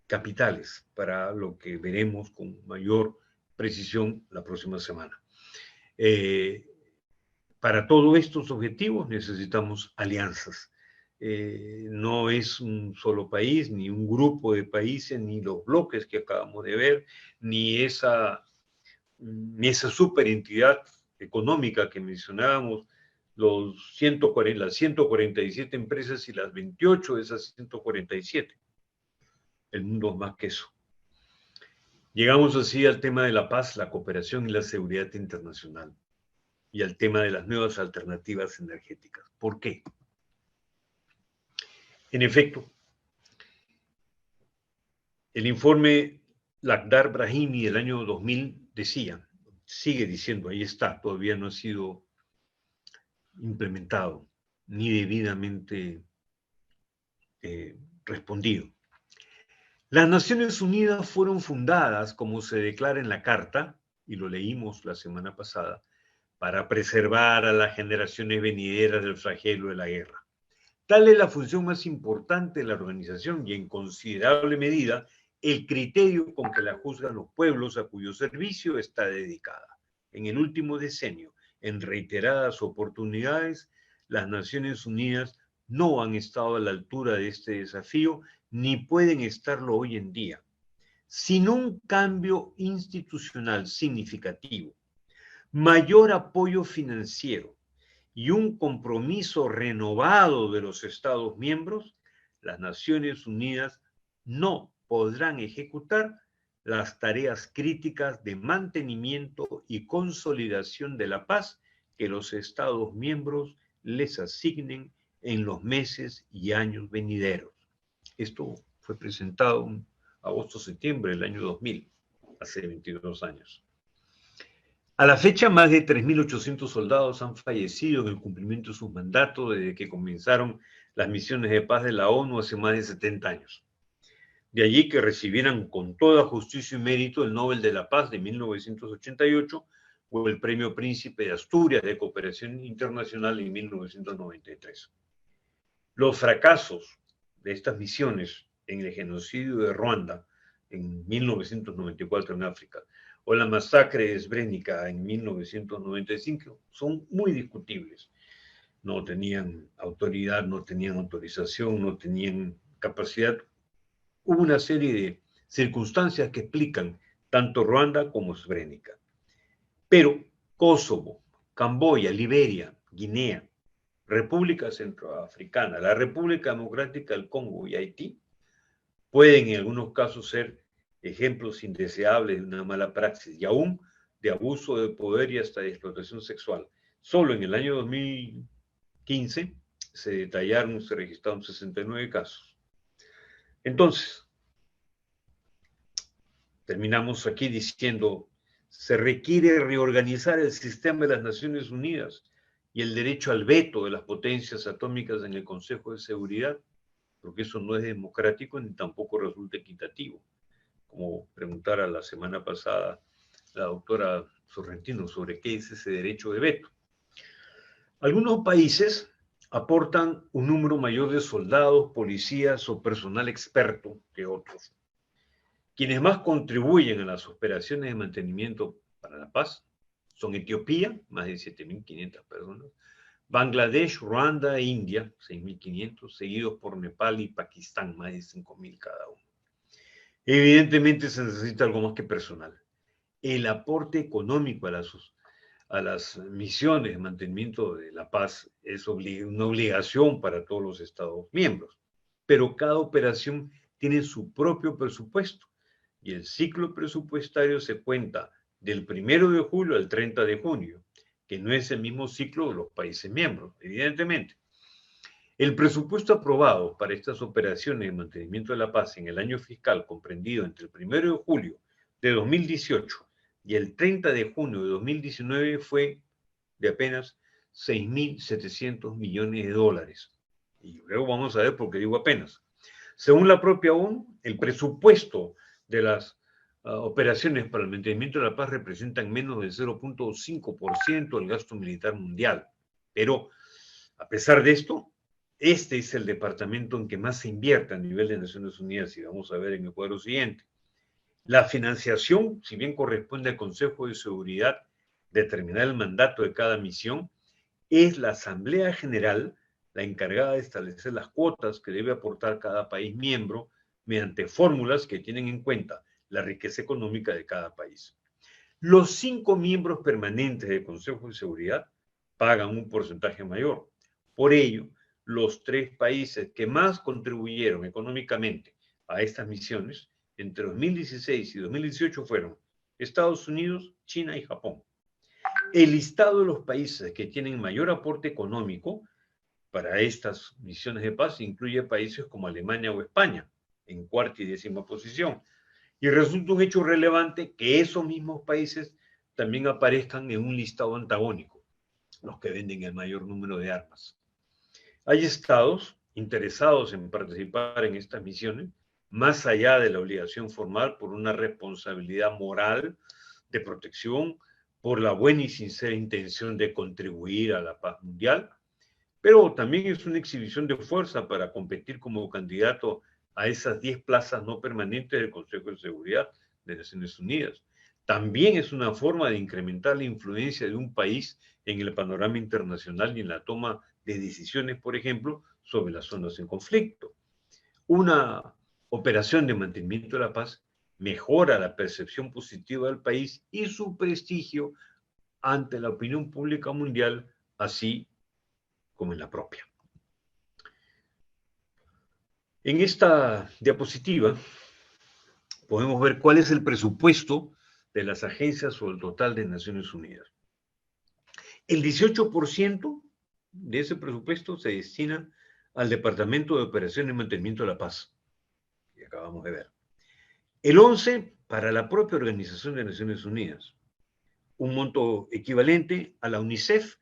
capitales para lo que veremos con mayor precisión la próxima semana. Para todos estos objetivos necesitamos alianzas. No es un solo país, ni un grupo de países, ni los bloques que acabamos de ver, ni esa superentidad económica que mencionábamos, las 147 empresas y las 28 de esas 147. El mundo es más que eso. Llegamos así al tema de la paz, la cooperación y la seguridad internacional y al tema de las nuevas alternativas energéticas. ¿Por qué? En efecto, el informe Lakhdar-Brahimi del año 2000 decía, sigue diciendo, ahí está, todavía no ha sido implementado ni debidamente respondido. Las Naciones Unidas fueron fundadas, como se declara en la Carta, y lo leímos la semana pasada, para preservar a las generaciones venideras del flagelo de la guerra. Tal es la función más importante de la organización y en considerable medida el criterio con que la juzgan los pueblos a cuyo servicio está dedicada. En el último decenio, en reiteradas oportunidades, las Naciones Unidas no han estado a la altura de este desafío ni pueden estarlo hoy en día. Sin un cambio institucional significativo, mayor apoyo financiero y un compromiso renovado de los Estados miembros, las Naciones Unidas no podrán ejecutar las tareas críticas de mantenimiento y consolidación de la paz que los Estados miembros les asignen en los meses y años venideros. Esto fue presentado en agosto-septiembre del año 2000, hace 22 años. A la fecha, más de 3.800 soldados han fallecido en el cumplimiento de sus mandatos desde que comenzaron las misiones de paz de la ONU hace más de 70 años. De allí que recibieran con toda justicia y mérito el Nobel de la Paz de 1988 o el Premio Príncipe de Asturias de Cooperación Internacional en 1993. Los fracasos de estas misiones en el genocidio de Ruanda en 1994 en África o la masacre de Srebrenica en 1995 son muy discutibles. No tenían autoridad, no tenían autorización, no tenían capacidad. Hubo una serie de circunstancias que explican tanto Ruanda como Srebrenica. Pero Kosovo, Camboya, Liberia, Guinea, República Centroafricana, la República Democrática del Congo y Haití pueden en algunos casos ser ejemplos indeseables de una mala praxis y aún de abuso de poder y hasta de explotación sexual. Solo en el año 2015 se registraron 69 casos. Entonces, terminamos aquí diciendo, se requiere reorganizar el sistema de las Naciones Unidas y el derecho al veto de las potencias atómicas en el Consejo de Seguridad, porque eso no es democrático ni tampoco resulta equitativo, como preguntara la semana pasada la doctora Sorrentino sobre qué es ese derecho de veto. Algunos países aportan un número mayor de soldados, policías o personal experto que otros. Quienes más contribuyen a las operaciones de mantenimiento para la paz son Etiopía, más de 7.500 personas, Bangladesh, Ruanda e India, 6.500, seguidos por Nepal y Pakistán, más de 5.000 cada uno. Evidentemente se necesita algo más que personal. El aporte económico a las misiones de mantenimiento de la paz es una obligación para todos los Estados miembros, pero cada operación tiene su propio presupuesto y el ciclo presupuestario se cuenta del 1 de julio al 30 de junio, que no es el mismo ciclo de los países miembros, evidentemente. El presupuesto aprobado para estas operaciones de mantenimiento de la paz en el año fiscal comprendido entre el 1 de julio de 2018 y el 30 de junio de 2019 fue de apenas 6.700 millones de dólares. Y luego vamos a ver por qué digo apenas. Según la propia ONU, el presupuesto de las operaciones para el mantenimiento de la paz representan menos del 0.5% del gasto militar mundial. Pero, a pesar de esto, este es el departamento en que más se invierte a nivel de Naciones Unidas, y vamos a ver en el cuadro siguiente. La financiación, si bien corresponde al Consejo de Seguridad determinar el mandato de cada misión, es la Asamblea General la encargada de establecer las cuotas que debe aportar cada país miembro mediante fórmulas que tienen en cuenta la riqueza económica de cada país. Los 5 miembros permanentes del Consejo de Seguridad pagan un porcentaje mayor. Por ello, los 3 países que más contribuyeron económicamente a estas misiones entre 2016 y 2018 fueron Estados Unidos, China y Japón. El listado de los países que tienen mayor aporte económico para estas misiones de paz incluye países como Alemania o España, en cuarta y 10ª posición. Y resulta un hecho relevante que esos mismos países también aparezcan en un listado antagónico, los que venden el mayor número de armas. Hay estados interesados en participar en estas misiones, más allá de la obligación formal por una responsabilidad moral de protección, por la buena y sincera intención de contribuir a la paz mundial, pero también es una exhibición de fuerza para competir como candidato a esas 10 plazas no permanentes del Consejo de Seguridad de Naciones Unidas. También es una forma de incrementar la influencia de un país en el panorama internacional y en la toma de decisiones, por ejemplo, sobre las zonas en conflicto. Una operación de mantenimiento de la paz mejora la percepción positiva del país y su prestigio ante la opinión pública mundial, así como en la propia. En esta diapositiva podemos ver cuál es el presupuesto de las agencias sobre el total de Naciones Unidas. El 18% de ese presupuesto se destina al Departamento de Operación y Mantenimiento de la Paz, que acabamos de ver. El 11% para la propia Organización de Naciones Unidas, un monto equivalente a la UNICEF,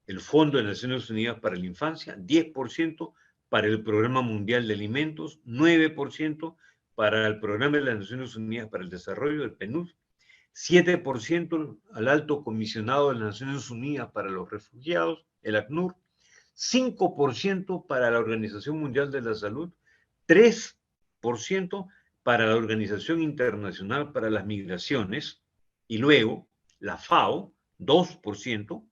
el Fondo de Naciones Unidas para la Infancia, 10% para el Programa Mundial de Alimentos, 9% para el Programa de las Naciones Unidas para el Desarrollo, el PNUD, 7% al Alto Comisionado de las Naciones Unidas para los Refugiados, el ACNUR, 5% para la Organización Mundial de la Salud, 3% para la Organización Internacional para las Migraciones, y luego la FAO, 2%,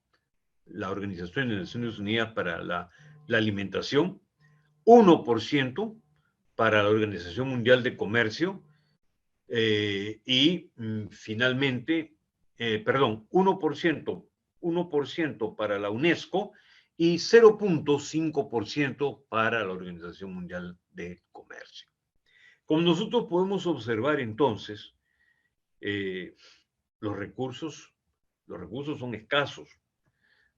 la Organización de Naciones Unidas para la Alimentación, 1% para la Organización Mundial de Comercio, y finalmente, 1% para la UNESCO y 0.5% para la Organización Mundial de Comercio. Como nosotros podemos observar entonces, los recursos son escasos.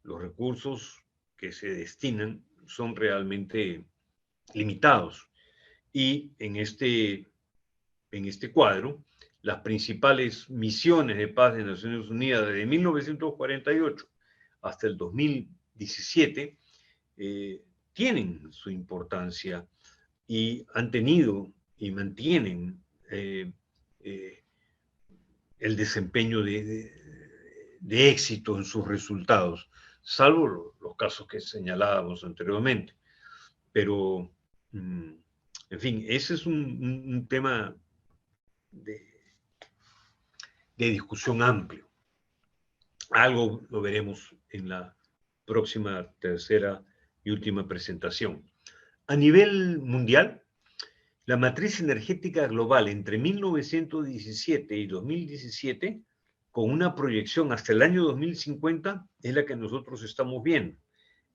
los recursos que se destinan son realmente limitados. Y en este cuadro, las principales misiones de paz de Naciones Unidas desde 1948 hasta el 2017 tienen su importancia y han tenido y mantienen el desempeño de éxito en sus resultados, salvo los casos que señalábamos anteriormente. Pero, en fin, ese es un tema de discusión amplio. Algo lo veremos en la próxima tercera y última presentación. A nivel mundial, la matriz energética global entre 1917 y 2017, con una proyección hasta el año 2050, es la que nosotros estamos viendo.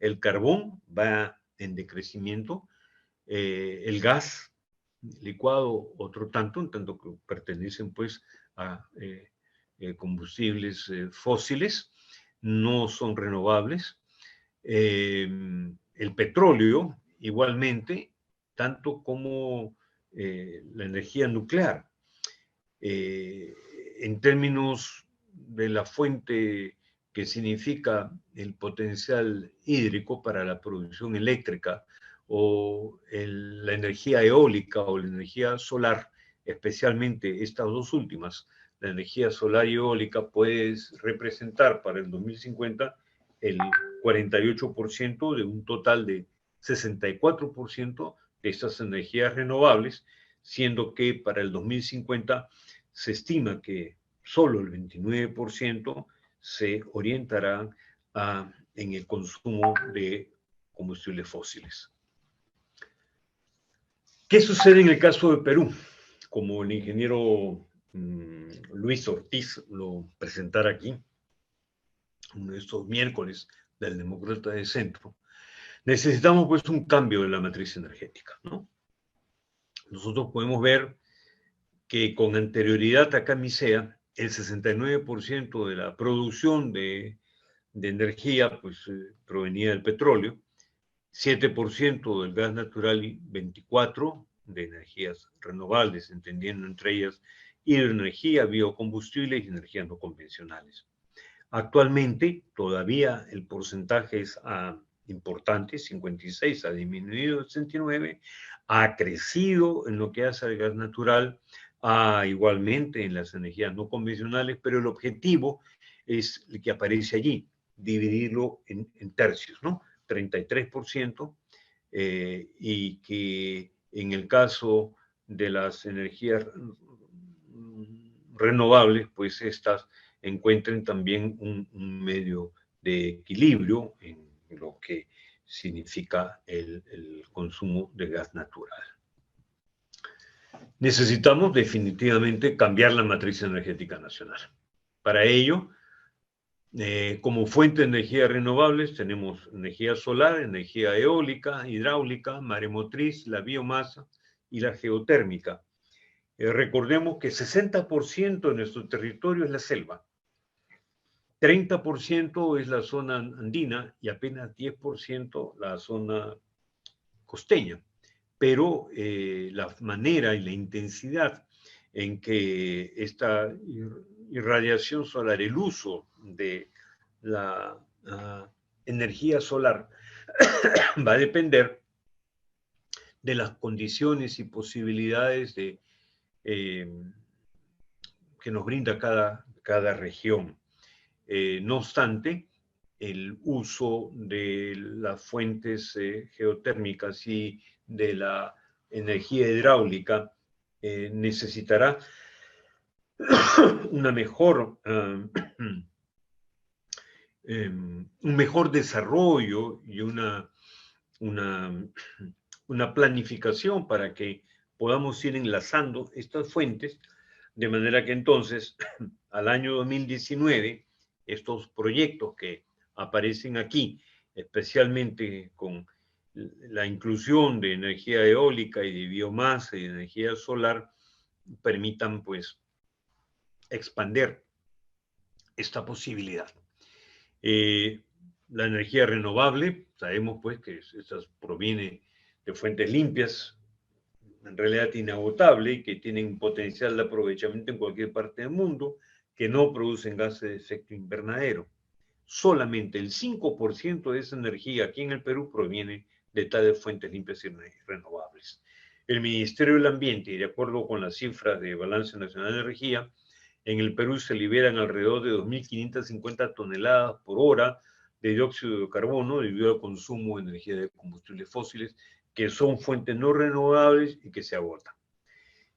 El carbón va en decrecimiento, el gas licuado otro tanto, en tanto que pertenecen pues a combustibles fósiles, no son renovables. El petróleo, igualmente, tanto como la energía nuclear. En términos de la fuente que significa el potencial hídrico para la producción eléctrica, o la energía eólica o la energía solar, especialmente estas dos últimas, la energía solar y eólica puede representar para el 2050 el 48% de un total de 64% de estas energías renovables, siendo que para el 2050 se estima que solo el 29% se orientará en el consumo de combustibles fósiles. ¿Qué sucede en el caso de Perú? Como el ingeniero Luis Ortiz lo presentara aquí, uno de estos miércoles del Demócrata de Centro, necesitamos pues un cambio de la matriz energética, ¿no? Nosotros podemos ver que con anterioridad a Camisea, el 69% de la producción de energía pues, provenía del petróleo, 7% del gas natural y 24% de energías renovables, entendiendo entre ellas hidroenergía, biocombustibles y energías no convencionales. Actualmente todavía el porcentaje es importante, 56, ha disminuido 69, ha crecido en lo que hace al gas natural, igualmente en las energías no convencionales, pero el objetivo es el que aparece allí, dividirlo en tercios, ¿no? 33%, y que en el caso de las energías renovables, pues estas encuentren también un medio de equilibrio en lo que significa el consumo de gas natural. Necesitamos definitivamente cambiar la matriz energética nacional. Para ello, como fuente de energías renovables tenemos energía solar, energía eólica, hidráulica, maremotriz, la biomasa y la geotérmica. Recordemos que 60% de nuestro territorio es la selva, 30% es la zona andina y apenas 10% la zona costeña. Pero la manera y la intensidad en que esta irradiación solar, el uso de la energía solar va a depender de las condiciones y posibilidades que nos brinda cada región. No obstante, el uso de las fuentes geotérmicas y de la energía hidráulica necesitará un mejor desarrollo y una planificación para que podamos ir enlazando estas fuentes, de manera que entonces al año 2019 estos proyectos que aparecen aquí, especialmente con la inclusión de energía eólica y de biomasa y de energía solar, permitan pues expandir esta posibilidad. la energía renovable, sabemos pues que esta proviene de fuentes limpias, en realidad inagotable, y que tienen potencial de aprovechamiento en cualquier parte del mundo, que no producen gases de efecto invernadero. Solamente el 5% de esa energía aquí en el Perú proviene de tales fuentes limpias y renovables. El Ministerio del Ambiente, y de acuerdo con las cifras de Balance Nacional de Energía, en el Perú se liberan alrededor de 2.550 toneladas por hora de dióxido de carbono debido al consumo de energía de combustibles fósiles, que son fuentes no renovables y que se agotan.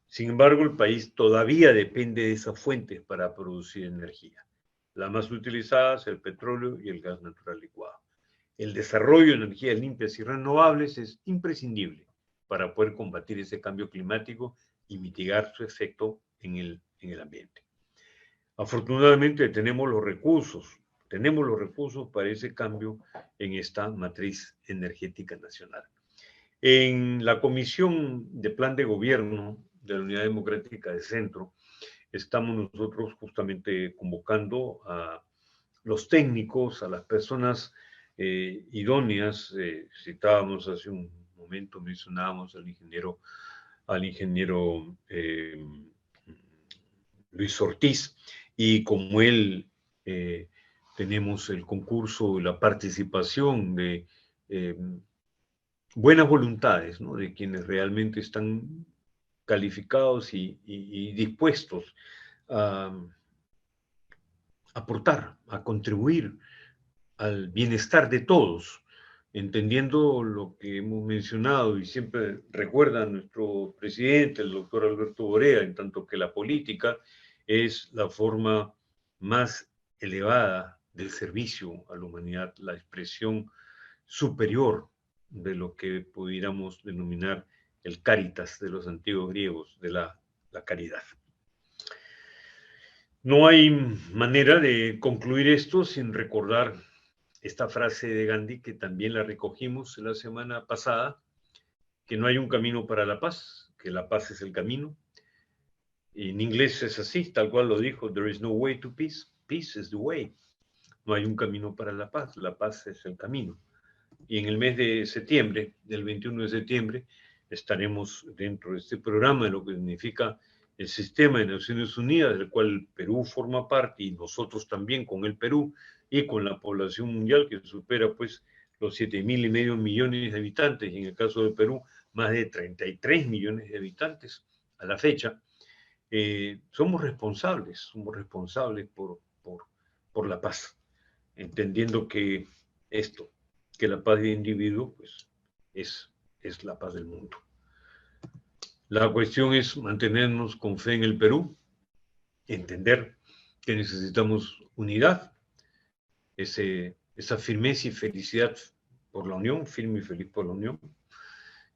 Sin embargo, el país todavía depende de esas fuentes para producir energía. Las más utilizadas, el petróleo y el gas natural licuado. El desarrollo de energías limpias y renovables es imprescindible para poder combatir ese cambio climático y mitigar su efecto en el ambiente. Afortunadamente tenemos los recursos para ese cambio en esta matriz energética nacional. En la Comisión de Plan de Gobierno de la Unidad Democrática de Centro, estamos nosotros justamente convocando a los técnicos, a las personas idóneas. Citábamos hace un momento, mencionábamos al ingeniero Luis Ortiz, y como él tenemos el concurso, la participación de buenas voluntades, ¿no? De quienes realmente están calificados y dispuestos a aportar, a contribuir al bienestar de todos, entendiendo lo que hemos mencionado y siempre recuerda a nuestro presidente, el doctor Alberto Borea, en tanto que la política es la forma más elevada del servicio a la humanidad, la expresión superior de lo que pudiéramos denominar el caritas de los antiguos griegos, de la caridad. No hay manera de concluir esto sin recordar esta frase de Gandhi, que también la recogimos la semana pasada, que no hay un camino para la paz, que la paz es el camino. En inglés es así, tal cual lo dijo: there is no way to peace, peace is the way. No hay un camino para la paz es el camino. Y en el mes de septiembre, del 21 de septiembre, estaremos dentro de este programa, de lo que significa el sistema de Naciones Unidas, del cual el Perú forma parte, y nosotros también con el Perú, y con la población mundial que supera pues los 7.500.000 millones de habitantes, y en el caso del Perú, más de 33 millones de habitantes a la fecha. Somos responsables por la paz, entendiendo que la paz del individuo pues, es la paz del mundo. La cuestión es mantenernos con fe en el Perú, entender que necesitamos unidad, esa firmeza y felicidad por la unión, firme y feliz por la unión,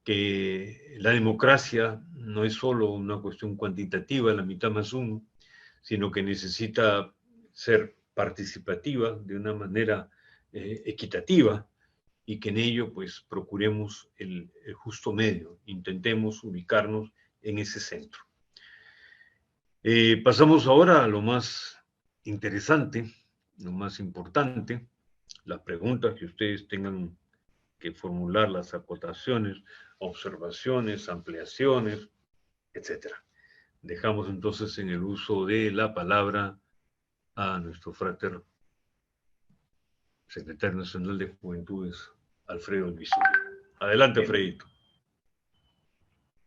que la democracia no es solo una cuestión cuantitativa, la mitad más uno, sino que necesita ser participativa de una manera equitativa, y que en ello pues procuremos el justo medio, intentemos ubicarnos en ese centro. Pasamos ahora a lo más interesante, lo más importante, las preguntas que ustedes tengan que formular, las acotaciones, observaciones, ampliaciones, etc. Dejamos entonces en el uso de la palabra a nuestro frater secretario nacional de Juventudes, Alfredo Albizu. Adelante, Alfredito.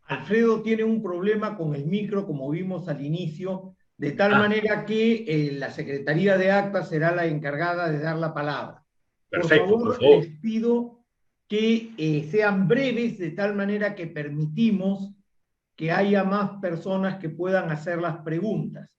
Alfredo tiene un problema con el micro, como vimos al inicio, de tal manera que la Secretaría de Actas será la encargada de dar la palabra. Perfecto, por favor, les pido que sean breves, de tal manera que permitimos que haya más personas que puedan hacer las preguntas.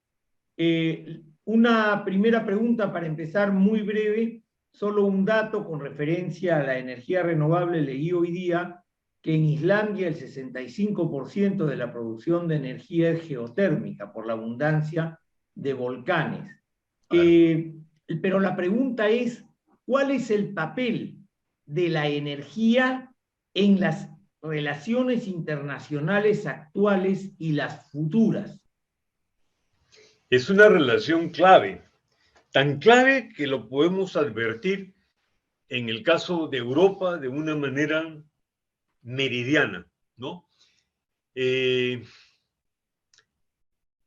Una primera pregunta para empezar muy breve, solo un dato con referencia a la energía renovable. Leí hoy día que en Islandia el 65% de la producción de energía es geotérmica por la abundancia de volcanes. Pero la pregunta es, ¿cuál es el papel de la energía en las relaciones internacionales actuales y las futuras? Es una relación clave, tan clave que lo podemos advertir en el caso de Europa de una manera meridiana, ¿no?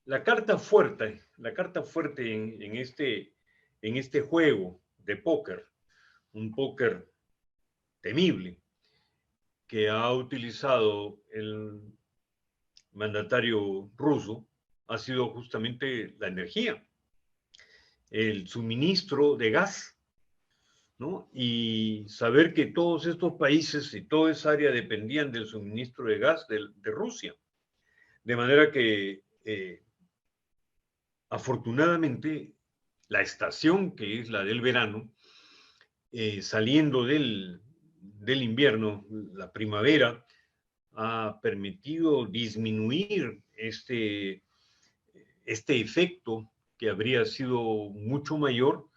La carta fuerte en este juego de póker, un póker temible que ha utilizado el mandatario ruso, ha sido justamente la energía, el suministro de gas, ¿no? Y saber que todos estos países y toda esa área dependían del suministro de gas de Rusia. De manera que, afortunadamente, la estación, que es la del verano, saliendo del invierno, la primavera, ha permitido disminuir este efecto que habría sido mucho mayor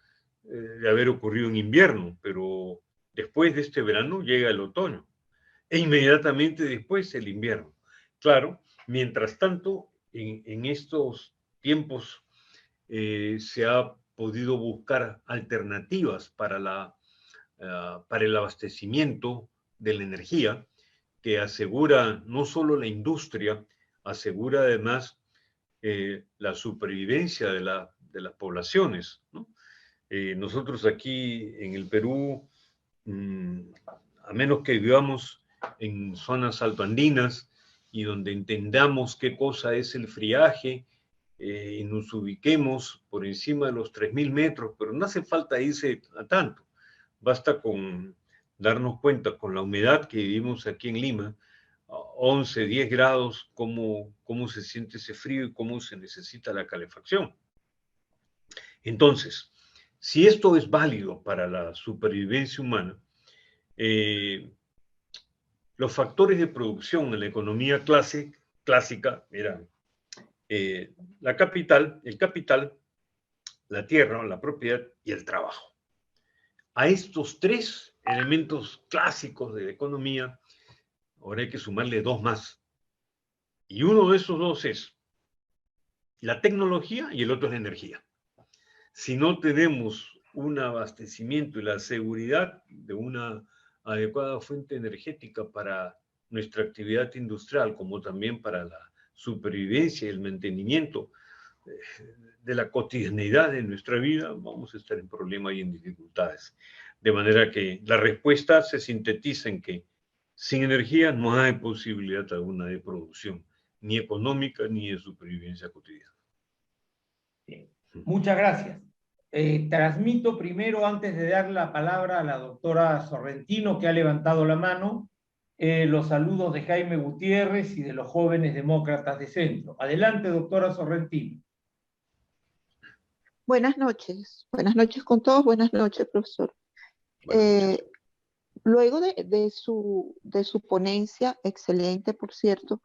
de haber ocurrido en invierno, pero después de este verano llega el otoño e inmediatamente después el invierno. Claro, mientras tanto, en estos tiempos se ha podido buscar alternativas para el abastecimiento de la energía que asegura no solo la industria, asegura además la supervivencia de las poblaciones, ¿no? Nosotros aquí en el Perú, a menos que vivamos en zonas altoandinas y donde entendamos qué cosa es el friaje y nos ubiquemos por encima de los 3.000 metros, pero no hace falta irse a tanto. Basta con darnos cuenta con la humedad que vivimos aquí en Lima, 11, 10 grados, cómo se siente ese frío y cómo se necesita la calefacción. Entonces, si esto es válido para la supervivencia humana, los factores de producción en la economía clásica eran el capital, la tierra, la propiedad y el trabajo. A estos tres elementos clásicos de la economía, ahora hay que sumarle dos más. Y uno de esos dos es la tecnología y el otro es la energía. Si no tenemos un abastecimiento y la seguridad de una adecuada fuente energética para nuestra actividad industrial, como también para la supervivencia y el mantenimiento de la cotidianidad de nuestra vida, vamos a estar en problemas y en dificultades. De manera que la respuesta se sintetiza en que sin energía no hay posibilidad alguna de producción, ni económica ni de supervivencia cotidiana. Bien. Muchas gracias. Transmito primero, antes de dar la palabra a la doctora Sorrentino, que ha levantado la mano, los saludos de Jaime Gutiérrez y de los jóvenes demócratas de centro. Adelante, doctora Sorrentino. Buenas noches con todos, buenas noches, profesor. Luego de su ponencia, excelente, por cierto,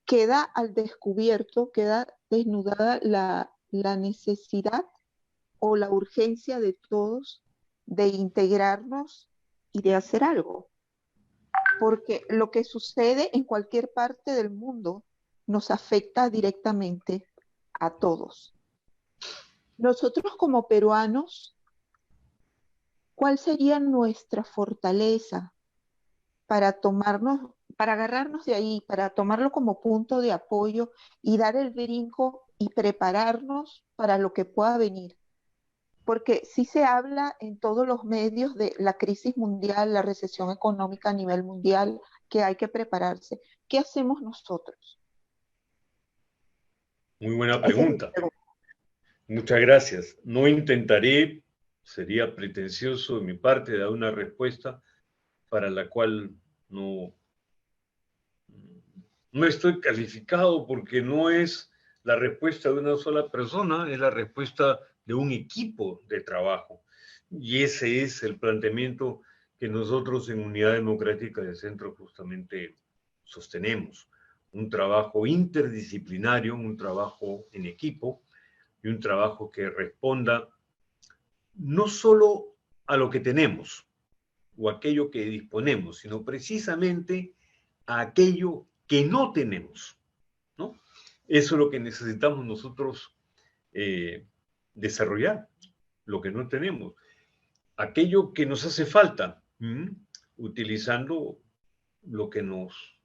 queda al descubierto, queda desnudada la necesidad o la urgencia de todos de integrarnos y de hacer algo. Porque lo que sucede en cualquier parte del mundo nos afecta directamente a todos. Nosotros como peruanos, ¿cuál sería nuestra fortaleza para agarrarnos de ahí, para tomarlo como punto de apoyo y dar el brinco y prepararnos para lo que pueda venir? Porque sí se habla en todos los medios de la crisis mundial, la recesión económica a nivel mundial, que hay que prepararse. ¿Qué hacemos nosotros? Muy buena pregunta. Muchas gracias. No intentaré, sería pretencioso de mi parte dar una respuesta para la cual no estoy calificado, porque no es la respuesta de una sola persona, es la respuesta de un equipo de trabajo. Y ese es el planteamiento que nosotros en Unidad Democrática de Centro justamente sostenemos. Un trabajo interdisciplinario, un trabajo en equipo y un trabajo que responda no solo a lo que tenemos o aquello que disponemos, sino precisamente a aquello que no tenemos, ¿no? Eso es lo que necesitamos nosotros desarrollar, lo que no tenemos. aquello que nos hace falta, utilizando lo que nos,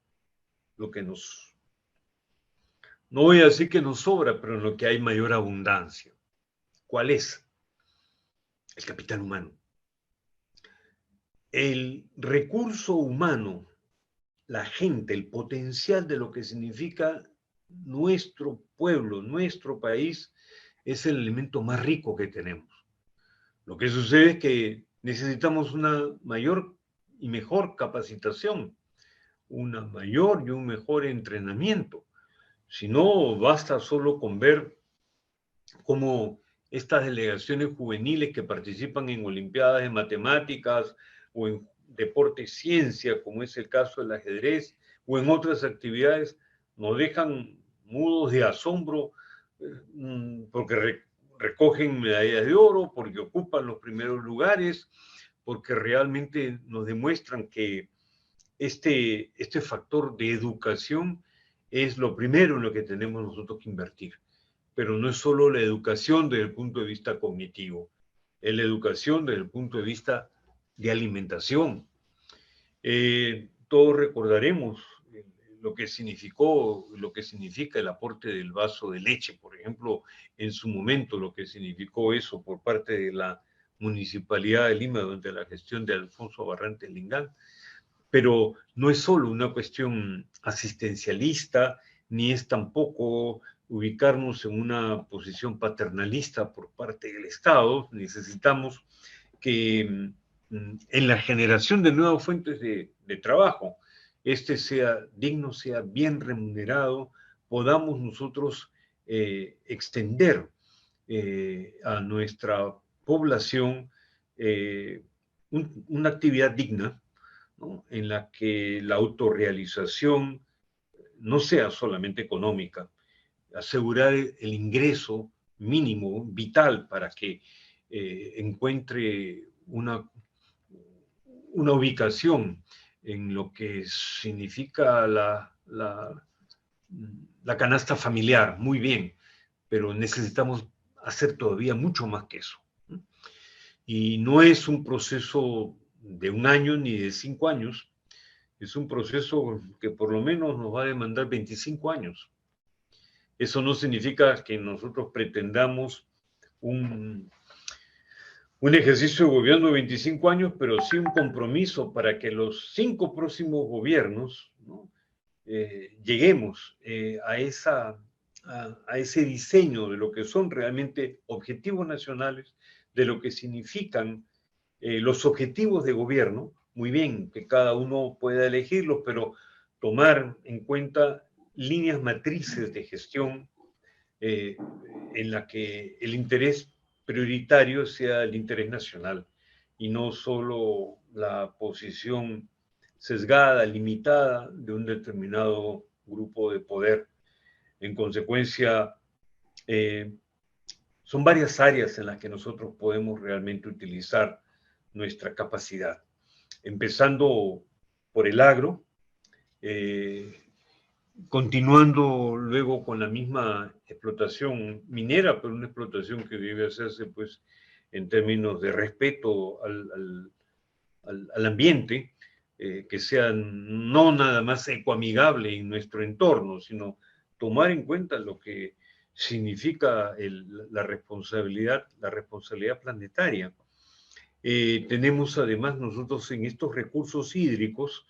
no voy a decir que nos sobra, pero en lo que hay mayor abundancia. ¿Cuál es? El capital humano. El recurso humano, la gente, el potencial de lo que significa nuestro pueblo, nuestro país, es el elemento más rico que tenemos. Lo que sucede es que necesitamos una mayor y mejor capacitación, una mayor y un mejor entrenamiento. Si no, basta solo con ver cómo estas delegaciones juveniles que participan en olimpiadas de matemáticas o en deporte ciencia, como es el caso del ajedrez, o en otras actividades, nos dejan mudos de asombro porque recogen medallas de oro, porque ocupan los primeros lugares, porque realmente nos demuestran que este factor de educación es lo primero en lo que tenemos nosotros que invertir. Pero no es solo la educación desde el punto de vista cognitivo, es la educación desde el punto de vista de alimentación. Todos recordaremos lo que significó, lo que significa el aporte del vaso de leche, por ejemplo, en su momento, lo que significó eso por parte de la Municipalidad de Lima durante la gestión de Alfonso Barrantes Lingán. Pero no es solo una cuestión asistencialista, ni es tampoco ubicarnos en una posición paternalista por parte del Estado. Necesitamos que en la generación de nuevas fuentes de trabajo, sea digno, sea bien remunerado, podamos nosotros extender a nuestra población una actividad digna, ¿no? En la que la autorrealización no sea solamente económica, asegurar el ingreso mínimo, vital, para que encuentre una ubicación en lo que significa la canasta familiar, muy bien, pero necesitamos hacer todavía mucho más que eso. Y no es un proceso de 1 año ni de 5 años, es un proceso que por lo menos nos va a demandar 25 años. Eso no significa que nosotros pretendamos un ejercicio de gobierno de 25 años, pero sí un compromiso para que los 5 próximos gobiernos, ¿no? Lleguemos a ese diseño de lo que son realmente objetivos nacionales, de lo que significan los objetivos de gobierno. Muy bien, que cada uno pueda elegirlos, pero tomar en cuenta líneas matrices de gestión en la que el interés prioritario sea el interés nacional y no solo la posición sesgada, limitada de un determinado grupo de poder. En consecuencia, son varias áreas en las que nosotros podemos realmente utilizar nuestra capacidad, empezando por el agro, continuando luego con la misma explotación minera, pero una explotación que debe hacerse pues en términos de respeto al ambiente, que sea no nada más ecoamigable en nuestro entorno, sino tomar en cuenta lo que significa la responsabilidad planetaria. Tenemos además nosotros en estos recursos hídricos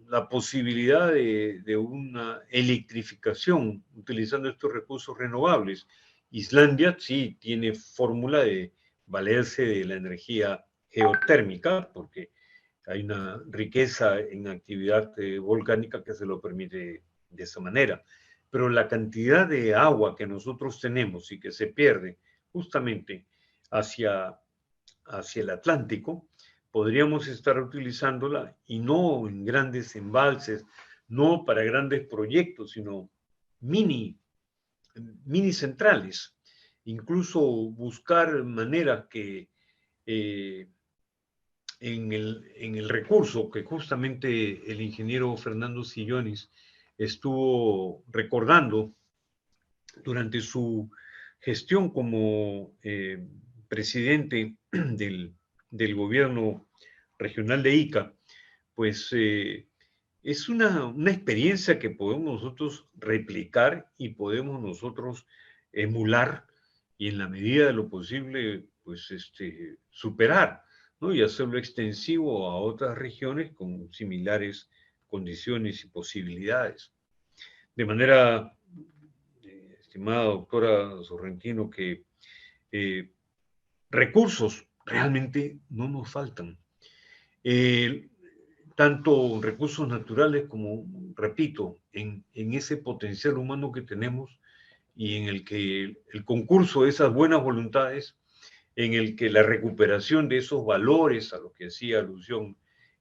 la posibilidad de una electrificación utilizando estos recursos renovables. Islandia sí tiene fórmula de valerse de la energía geotérmica, porque hay una riqueza en actividad volcánica que se lo permite de esa manera. Pero la cantidad de agua que nosotros tenemos y que se pierde justamente hacia el Atlántico, podríamos estar utilizándola y no en grandes embalses, no para grandes proyectos, sino mini centrales. Incluso buscar maneras que en el recurso que justamente el ingeniero Fernando Sillones estuvo recordando durante su gestión como presidente del del gobierno regional de Ica, pues es una experiencia que podemos nosotros replicar y podemos nosotros emular y en la medida de lo posible, pues superar, ¿no? Y hacerlo extensivo a otras regiones con similares condiciones y posibilidades. De manera, estimada doctora Sorrentino, que recursos realmente no nos faltan. Tanto recursos naturales como, repito, en ese potencial humano que tenemos y en el que el concurso de esas buenas voluntades, en el que la recuperación de esos valores a los que hacía alusión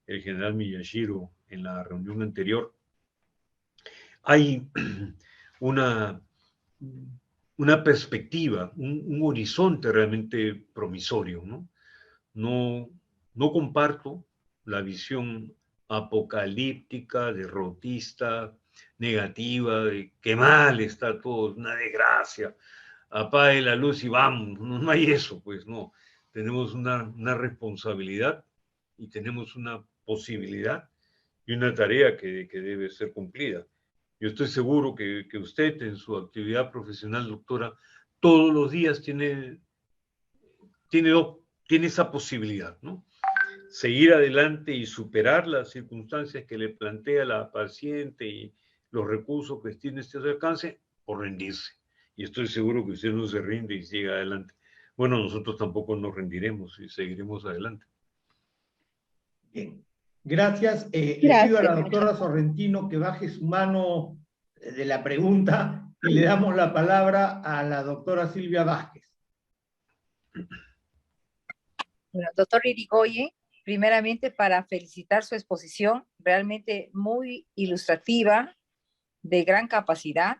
el general Miyashiro en la reunión anterior, hay una, una perspectiva, un horizonte realmente promisorio, ¿no? No, no comparto la visión apocalíptica, derrotista, negativa, de que mal está todo, una desgracia, apague la luz y vamos, no hay eso, pues no. Tenemos una responsabilidad y tenemos una posibilidad y una tarea que debe ser cumplida. Yo estoy seguro que usted en su actividad profesional, doctora, todos los días tiene esa posibilidad, ¿no? Seguir adelante y superar las circunstancias que le plantea la paciente y los recursos que tiene a su alcance o rendirse. Y estoy seguro que usted no se rinde y sigue adelante. Bueno, nosotros tampoco nos rendiremos y seguiremos adelante. Bien, gracias. Le pido a la Gracias. doctora Sorrentino que baje su mano de la pregunta y le damos la palabra a la doctora Silvia Vázquez. Bueno, doctor Irigoyen, primeramente para felicitar su exposición, realmente muy ilustrativa, de gran capacidad.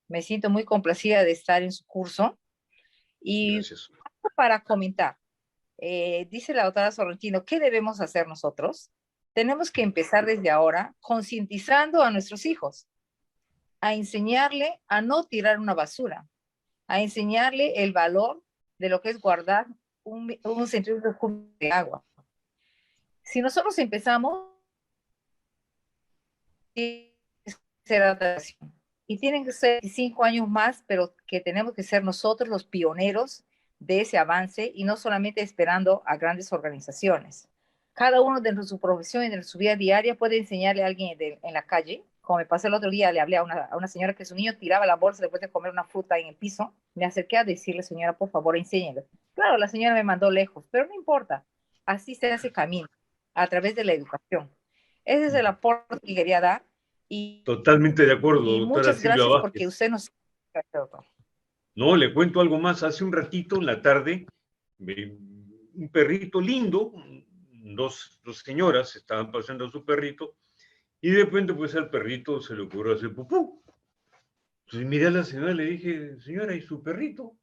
Me siento muy complacida de estar en su curso. Y gracias. Para comentar, dice la doctora Sorrentino, ¿qué debemos hacer nosotros? Tenemos que empezar desde ahora concientizando a nuestros hijos, a enseñarle a no tirar una basura, a enseñarle el valor de lo que es guardar un centímetro cúbico de agua. Si nosotros empezamos, y tienen que ser 5 años más, pero que tenemos que ser nosotros los pioneros de ese avance y no solamente esperando a grandes organizaciones. Cada uno dentro de su profesión y de su vida diaria puede enseñarle a alguien en la calle. Como me pasó el otro día, le hablé a una señora que su niño tiraba la bolsa después de comer una fruta en el piso. Me acerqué a decirle, señora, por favor, enséñele. Claro, la señora me mandó lejos, pero no importa. Así se hace camino, a través de la educación. Ese es el aporte que quería dar. Totalmente de acuerdo, doctora muchas Silvia gracias Vázquez. Porque usted nos... No, le cuento algo más. Hace un ratito en la tarde, un perrito lindo, dos señoras estaban paseando a su perrito y de repente pues al perrito se le ocurrió hacer pupú. Entonces miré a la señora y le dije, señora, ¿y su perrito?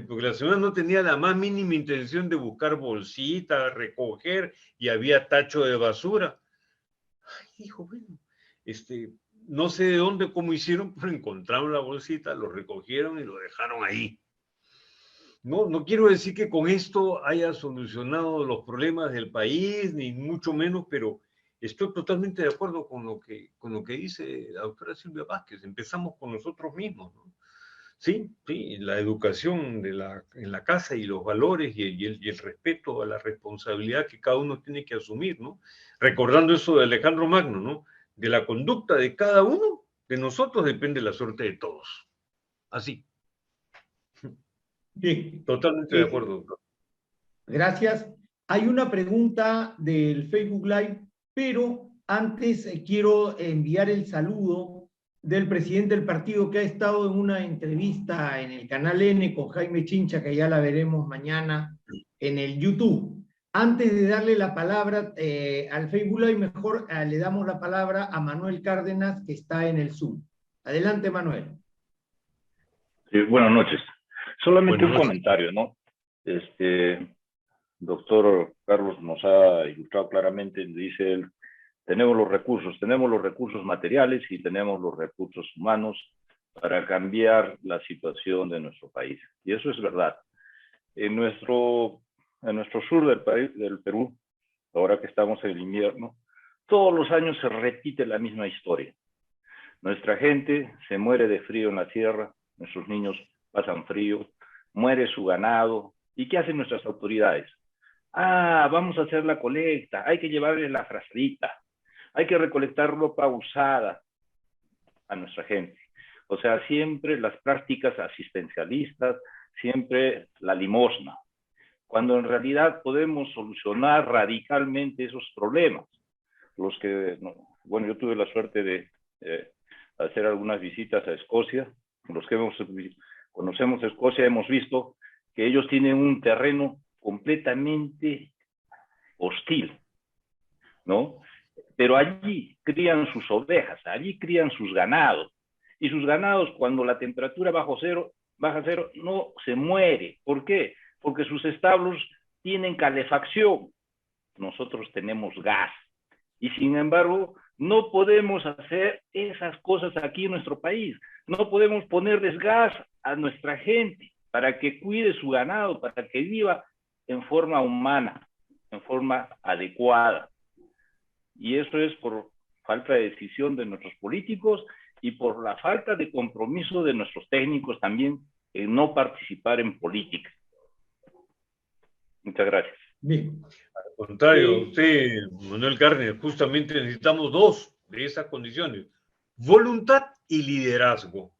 Porque la señora no tenía la más mínima intención de buscar bolsita, recoger y había tacho de basura. Ay, dijo, bueno, no sé de dónde, cómo hicieron, pero encontraron la bolsita, lo recogieron y lo dejaron ahí. No quiero decir que con esto haya solucionado los problemas del país, ni mucho menos, pero estoy totalmente de acuerdo con lo que dice la doctora Silvia Vázquez. Empezamos con nosotros mismos, ¿no? Sí, la educación en la casa y los valores y el respeto a la responsabilidad que cada uno tiene que asumir, ¿no? Recordando eso de Alejandro Magno, ¿no? De la conducta de cada uno, de nosotros depende la suerte de todos. Así. Bien. Totalmente de acuerdo, doctor. Gracias. Hay una pregunta del Facebook Live, pero antes quiero enviar el saludo del presidente del partido que ha estado en una entrevista en el canal N con Jaime Chincha, que ya la veremos mañana en el YouTube. Antes de darle la palabra al Facebook Live, mejor le damos la palabra a Manuel Cárdenas, que está en el Zoom. Adelante, Manuel. Buenas noches. Solamente un comentario, ¿no? Doctor Carlos nos ha ilustrado claramente, dice él, tenemos los recursos materiales y tenemos los recursos humanos para cambiar la situación de nuestro país. Y eso es verdad. En nuestro en nuestro sur del país, del Perú, ahora que estamos en el invierno, todos los años se repite la misma historia. Nuestra gente se muere de frío en la sierra, nuestros niños pasan frío, muere su ganado. ¿Y qué hacen nuestras autoridades? Ah, vamos a hacer la colecta, hay que llevarle la frazadita, hay que recolectar ropa usada a nuestra gente. O sea, siempre las prácticas asistencialistas, siempre la limosna, cuando en realidad podemos solucionar radicalmente esos problemas. Los que, bueno, yo tuve la suerte de hacer algunas visitas a Escocia. Los que conocemos Escocia hemos visto que ellos tienen un terreno completamente hostil, ¿no? Pero allí crían sus ovejas, allí crían sus ganados. Y sus ganados, cuando la temperatura baja cero, no se muere. ¿Por qué? Porque sus establos tienen calefacción. Nosotros tenemos gas. Y sin embargo, no podemos hacer esas cosas aquí en nuestro país. No podemos ponerles gas a nuestra gente para que cuide su ganado, para que viva en forma humana, en forma adecuada. Y eso es por falta de decisión de nuestros políticos y por la falta de compromiso de nuestros técnicos también en no participar en política. Muchas gracias. Bien. Al contrario, usted, Manuel Carne, justamente necesitamos dos de esas condiciones: voluntad y liderazgo.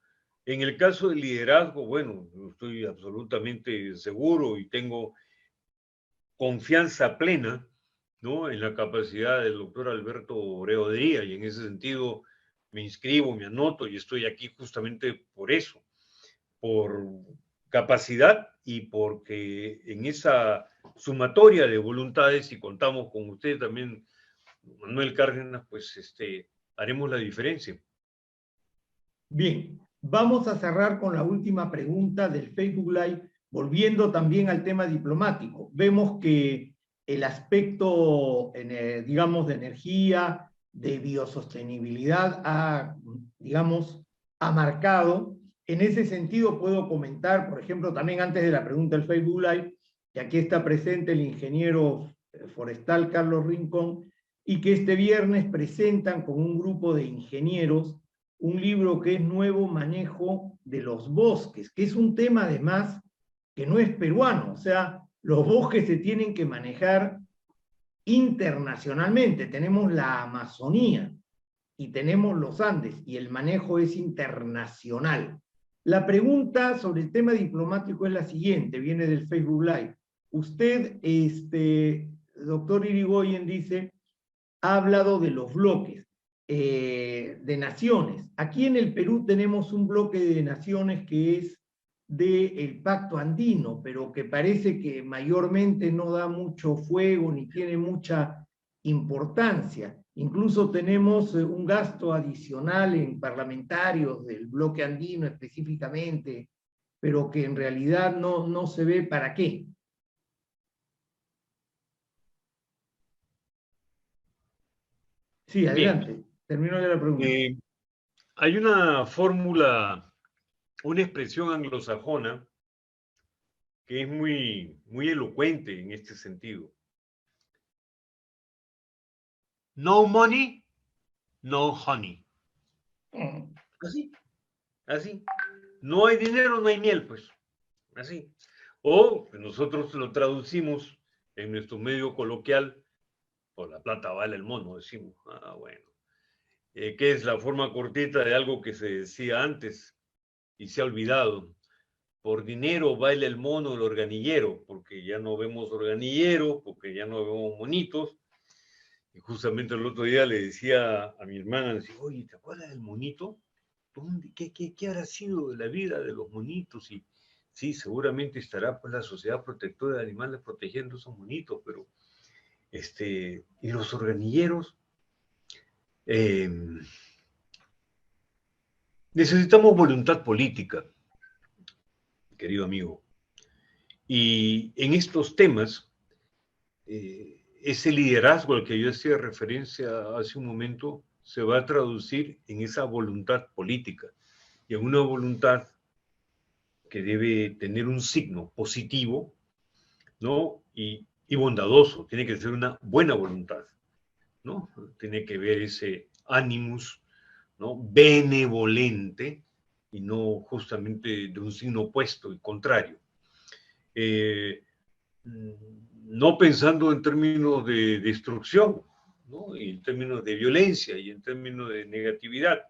En el caso del liderazgo, bueno, estoy absolutamente seguro y tengo confianza plena, ¿no?, en la capacidad del doctor Alberto Obreo Díaz, y en ese sentido me inscribo, me anoto y estoy aquí justamente por eso, por capacidad y porque en esa sumatoria de voluntades, y contamos con usted también, Manuel Cárdenas, pues haremos la diferencia. Bien, vamos a cerrar con la última pregunta del Facebook Live, volviendo también al tema diplomático. Vemos que el aspecto, digamos, de energía, de biosostenibilidad ha marcado. En ese sentido puedo comentar, por ejemplo, también antes de la pregunta del Facebook Live, que aquí está presente el ingeniero forestal Carlos Rincón, y que este viernes presentan con un grupo de ingenieros un libro que es Nuevo Manejo de los Bosques, que es un tema además que no es peruano. O sea, los bosques se tienen que manejar internacionalmente. Tenemos la Amazonía y tenemos los Andes, y el manejo es internacional. La pregunta sobre el tema diplomático es la siguiente, viene del Facebook Live. Usted, doctor Irigoyen, dice, ha hablado de los bloques de naciones. Aquí en el Perú tenemos un bloque de naciones que es del Pacto Andino, pero que parece que mayormente no da mucho fuego ni tiene mucha importancia. Incluso tenemos un gasto adicional en parlamentarios del bloque andino específicamente, pero que en realidad no se ve para qué. Sí, adelante. Bien. Termino ya la pregunta. Hay una fórmula, una expresión anglosajona que es muy elocuente en este sentido. No money, no honey. Así. No hay dinero, no hay miel, pues. Así. O nosotros lo traducimos en nuestro medio coloquial, por la plata vale el mono, decimos. Ah, bueno. Que es la forma cortita de algo que se decía antes y se ha olvidado. Por dinero baila el mono el organillero, porque ya no vemos organillero, porque ya no vemos monitos. Y justamente el otro día le decía a mi hermana, decía, oye, ¿te acuerdas del monito? ¿Qué habrá sido de la vida de los monitos? Y sí, seguramente estará pues la Sociedad Protectora de Animales protegiendo esos monitos, pero y los organilleros, necesitamos voluntad política, querido amigo. Y en estos temas, ese liderazgo al que yo hacía referencia hace un momento se va a traducir en esa voluntad política y en una voluntad que debe tener un signo positivo, ¿no? y bondadoso, tiene que ser una buena voluntad, ¿no? Tiene que ver ese animus, ¿no? Benevolente y no justamente de un signo opuesto y contrario. No pensando en términos de destrucción, ¿no? Y en términos de violencia y en términos de negatividad.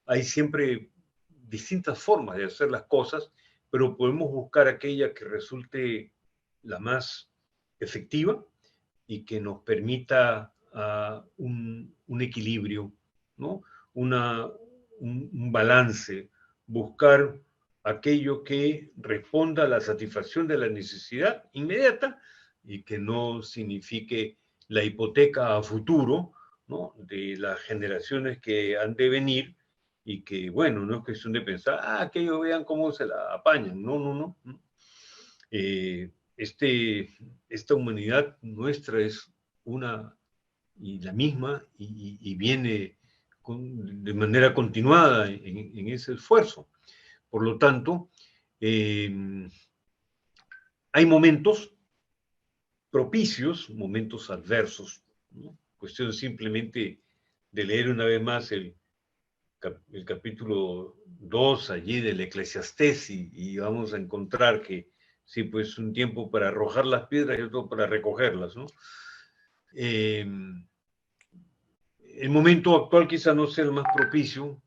Hay siempre distintas formas de hacer las cosas, pero podemos buscar aquella que resulte la más efectiva y que nos permita un equilibrio, ¿no? Un balance, buscar aquello que responda a la satisfacción de la necesidad inmediata y que no signifique la hipoteca a futuro, ¿no? De las generaciones que han de venir y que, bueno, no es cuestión de pensar, que ellos vean cómo se la apañan. No, no, no. Esta humanidad nuestra es una y la misma y viene de manera continuada en ese esfuerzo. Por lo tanto, hay momentos propicios, momentos adversos, ¿no? Cuestión simplemente de leer una vez más el capítulo 2 allí del Eclesiastés y vamos a encontrar que sí, pues un tiempo para arrojar las piedras y otro para recogerlas, ¿no? El momento actual quizá no sea el más propicio,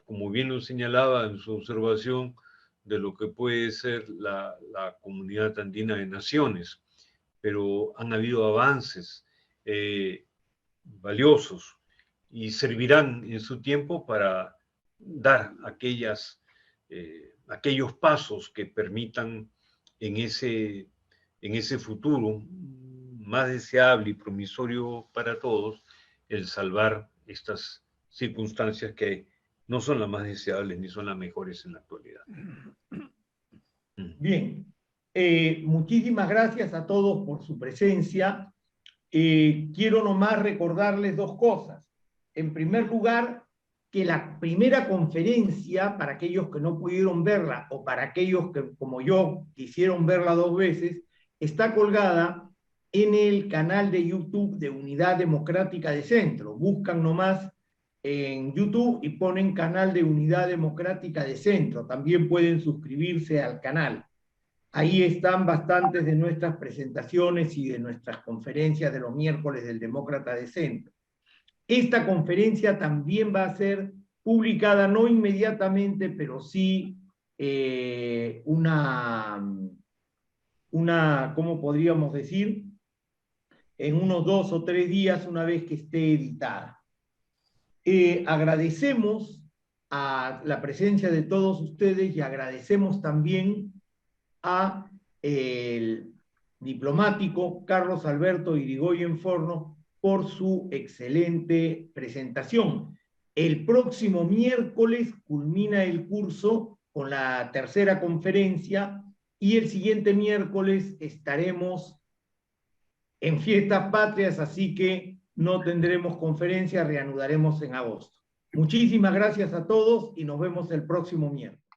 como bien lo señalaba en su observación, de lo que puede ser la Comunidad Andina de Naciones, pero han habido avances valiosos y servirán en su tiempo para dar aquellos pasos que permitan en ese futuro más deseable y promisorio para todos el salvar estas circunstancias que no son las más deseables ni son las mejores en la actualidad. Bien, muchísimas gracias a todos por su presencia. Quiero nomás recordarles dos cosas. En primer lugar, que la primera conferencia, para aquellos que no pudieron verla o para aquellos que, como yo, quisieron verla 2 veces, está colgada en el canal de YouTube de Unidad Democrática de Centro. Buscan nomás en YouTube y ponen Canal de Unidad Democrática de Centro. También pueden suscribirse al canal. Ahí están bastantes de nuestras presentaciones y de nuestras conferencias de los miércoles del Demócrata de Centro. Esta conferencia también va a ser publicada, no inmediatamente, pero sí ¿cómo podríamos decir? En unos 2 o 3 días, una vez que esté editada. Agradecemos a la presencia de todos ustedes y agradecemos también a el diplomático Carlos Alberto Irigoyen Forno por su excelente presentación. El próximo miércoles culmina el curso con la tercera conferencia y el siguiente miércoles estaremos en Fiestas Patrias, así que no tendremos conferencia, reanudaremos en agosto. Muchísimas gracias a todos y nos vemos el próximo miércoles.